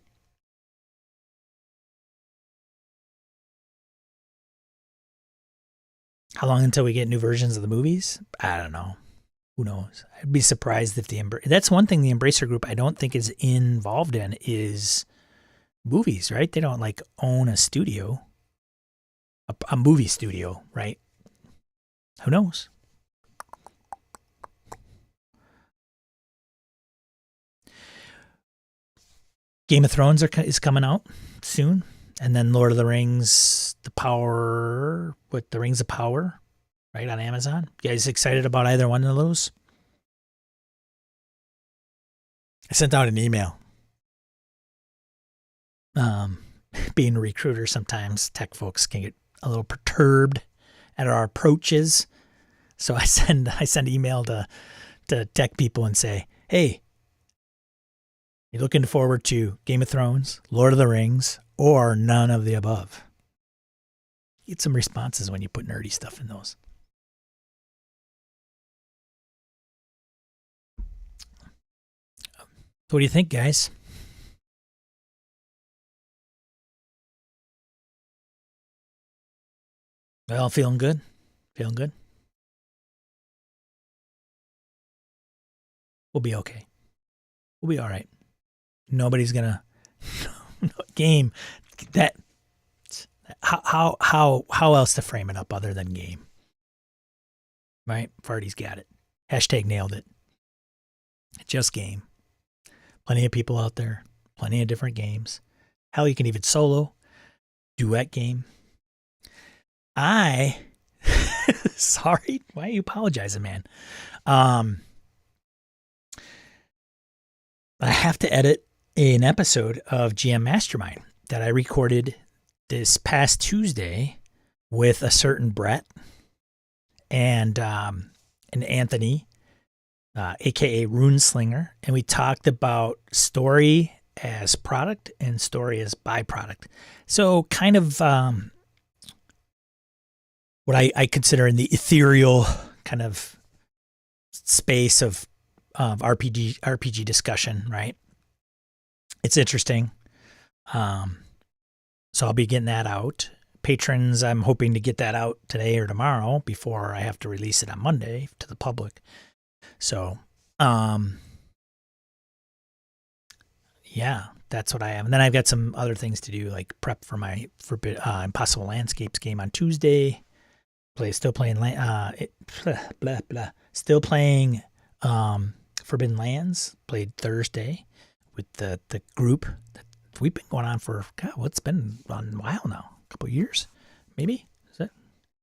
How long until we get new versions of the movies? I don't know. Who knows? I'd be surprised if that's one thing the Embracer Group I don't think is involved in is movies, right? They don't like own a studio, a movie studio, right? Who knows? Game of Thrones is coming out soon. And then Lord of the Rings, the Rings of Power, right, on Amazon. You guys excited about either one of those? I sent out an email. Being a recruiter, sometimes tech folks can get a little perturbed at our approaches. So I send email to tech people and say, hey, you're looking forward to Game of Thrones, Lord of the Rings, or none of the above? Get some responses when you put nerdy stuff in those. So what do you think, guys? Well, feeling good? Feeling good? We'll be okay. We'll be all right. Nobody's gonna game that how else to frame it up other than game? Right? Farty's got it. Hashtag nailed it. Just game. Plenty of people out there. Plenty of different games. Hell, you can even solo. Duet game. Sorry. Why are you apologizing, man? I have to edit an episode of GM Mastermind that I recorded this past Tuesday with a certain Brett and Anthony, aka Runeslinger, and we talked about story as product and story as byproduct. So kind of what I consider in the ethereal kind of space of RPG discussion, right? It's interesting. So I'll be getting that out. Patrons, I'm hoping to get that out today or tomorrow before I have to release it on Monday to the public. So, yeah, that's what I have. And then I've got some other things to do, like prep for my Impossible Landscapes game on Tuesday. Still playing Forbidden Lands. Played Thursday with the group that we've been going on for, God, what's been on a while now? A couple of years, maybe? Is that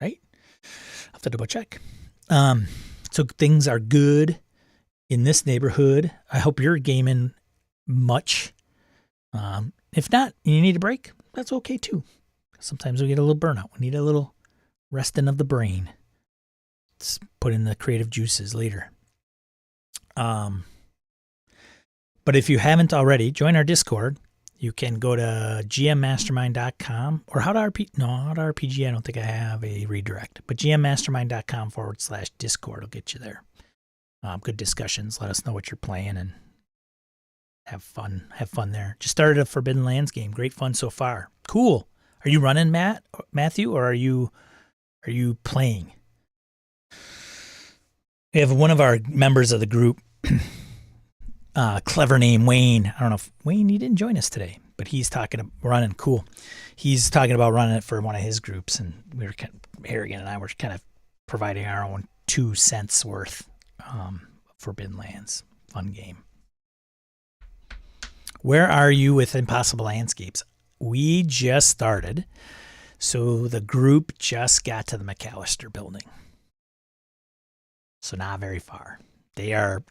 right? I'll have to double check. So things are good in this neighborhood. I hope you're gaming much. If not, you need a break, that's okay too. Sometimes we get a little burnout. We need a little resting of the brain. Let's put in the creative juices later. But if you haven't already, join our Discord. You can go to gmmastermind.com or how to RPG. I don't think I have a redirect, but gmmastermind.com/Discord will get you there. Good discussions. Let us know what you're playing and have fun. Have fun there. Just started a Forbidden Lands game. Great fun so far. Cool. Are you running, Matthew, or are you playing? We have one of our members of the group, clever name Wayne. I don't know if Wayne, you didn't join us today, but he's talking about running. Cool. He's talking about running it for one of his groups, and we were kind of, Harrigan and I were kind of providing our own 2 cents worth. Forbidden Lands, fun game. Where are you with Impossible Landscapes? We just started, so the group just got to the McAllister building, so not very far. They've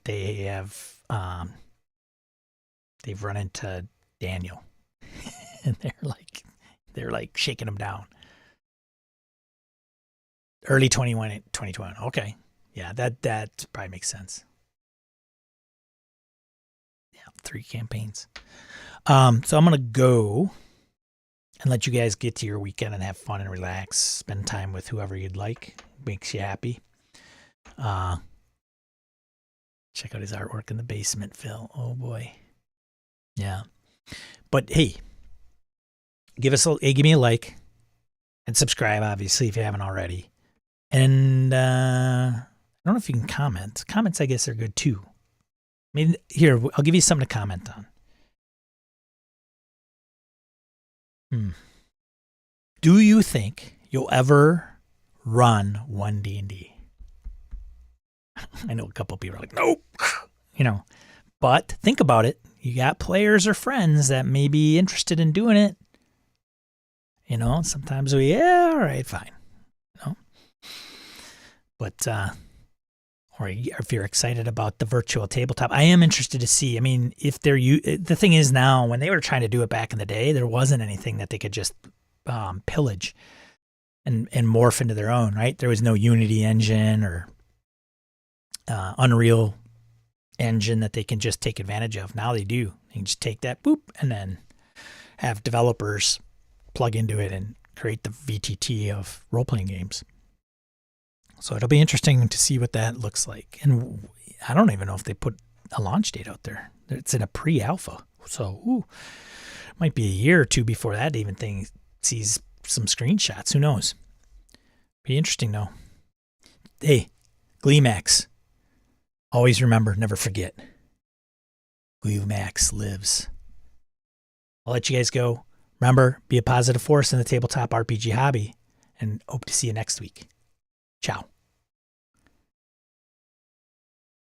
run into Daniel, and they're like shaking him down. Early 2021. Okay, yeah, that probably makes sense. Yeah, 3 campaigns. So I'm gonna go and let you guys get to your weekend and have fun and relax. Spend time with whoever you'd like. Makes you happy. Check out his artwork in the basement, Phil. Oh boy. Yeah. But hey, give me a like and subscribe, obviously, if you haven't already. And I don't know if you can comment. Comments, I guess, are good too. I mean, here, I'll give you something to comment on. Do you think you'll ever run one D&D? I know a couple of people are like, nope. But think about it. You got players or friends that may be interested in doing it. Sometimes all right, fine. But, or if you're excited about the virtual tabletop, I am interested to see. I mean, if the thing is now, when they were trying to do it back in the day, there wasn't anything that they could just pillage and morph into their own, right? There was no Unity engine or Unreal engine that they can just take advantage of. Now they do. They can just take that, boop, and then have developers plug into it and create the VTT of role-playing games. So it'll be interesting to see what that looks like. And I don't even know if they put a launch date out there. It's in a pre-alpha. So it might be a year or two before that even thing sees some screenshots. Who knows? Be interesting, though. Hey, Gleemax. Always remember, never forget. Gleemax lives. I'll let you guys go. Remember, be a positive force in the tabletop RPG hobby, and hope to see you next week. Ciao.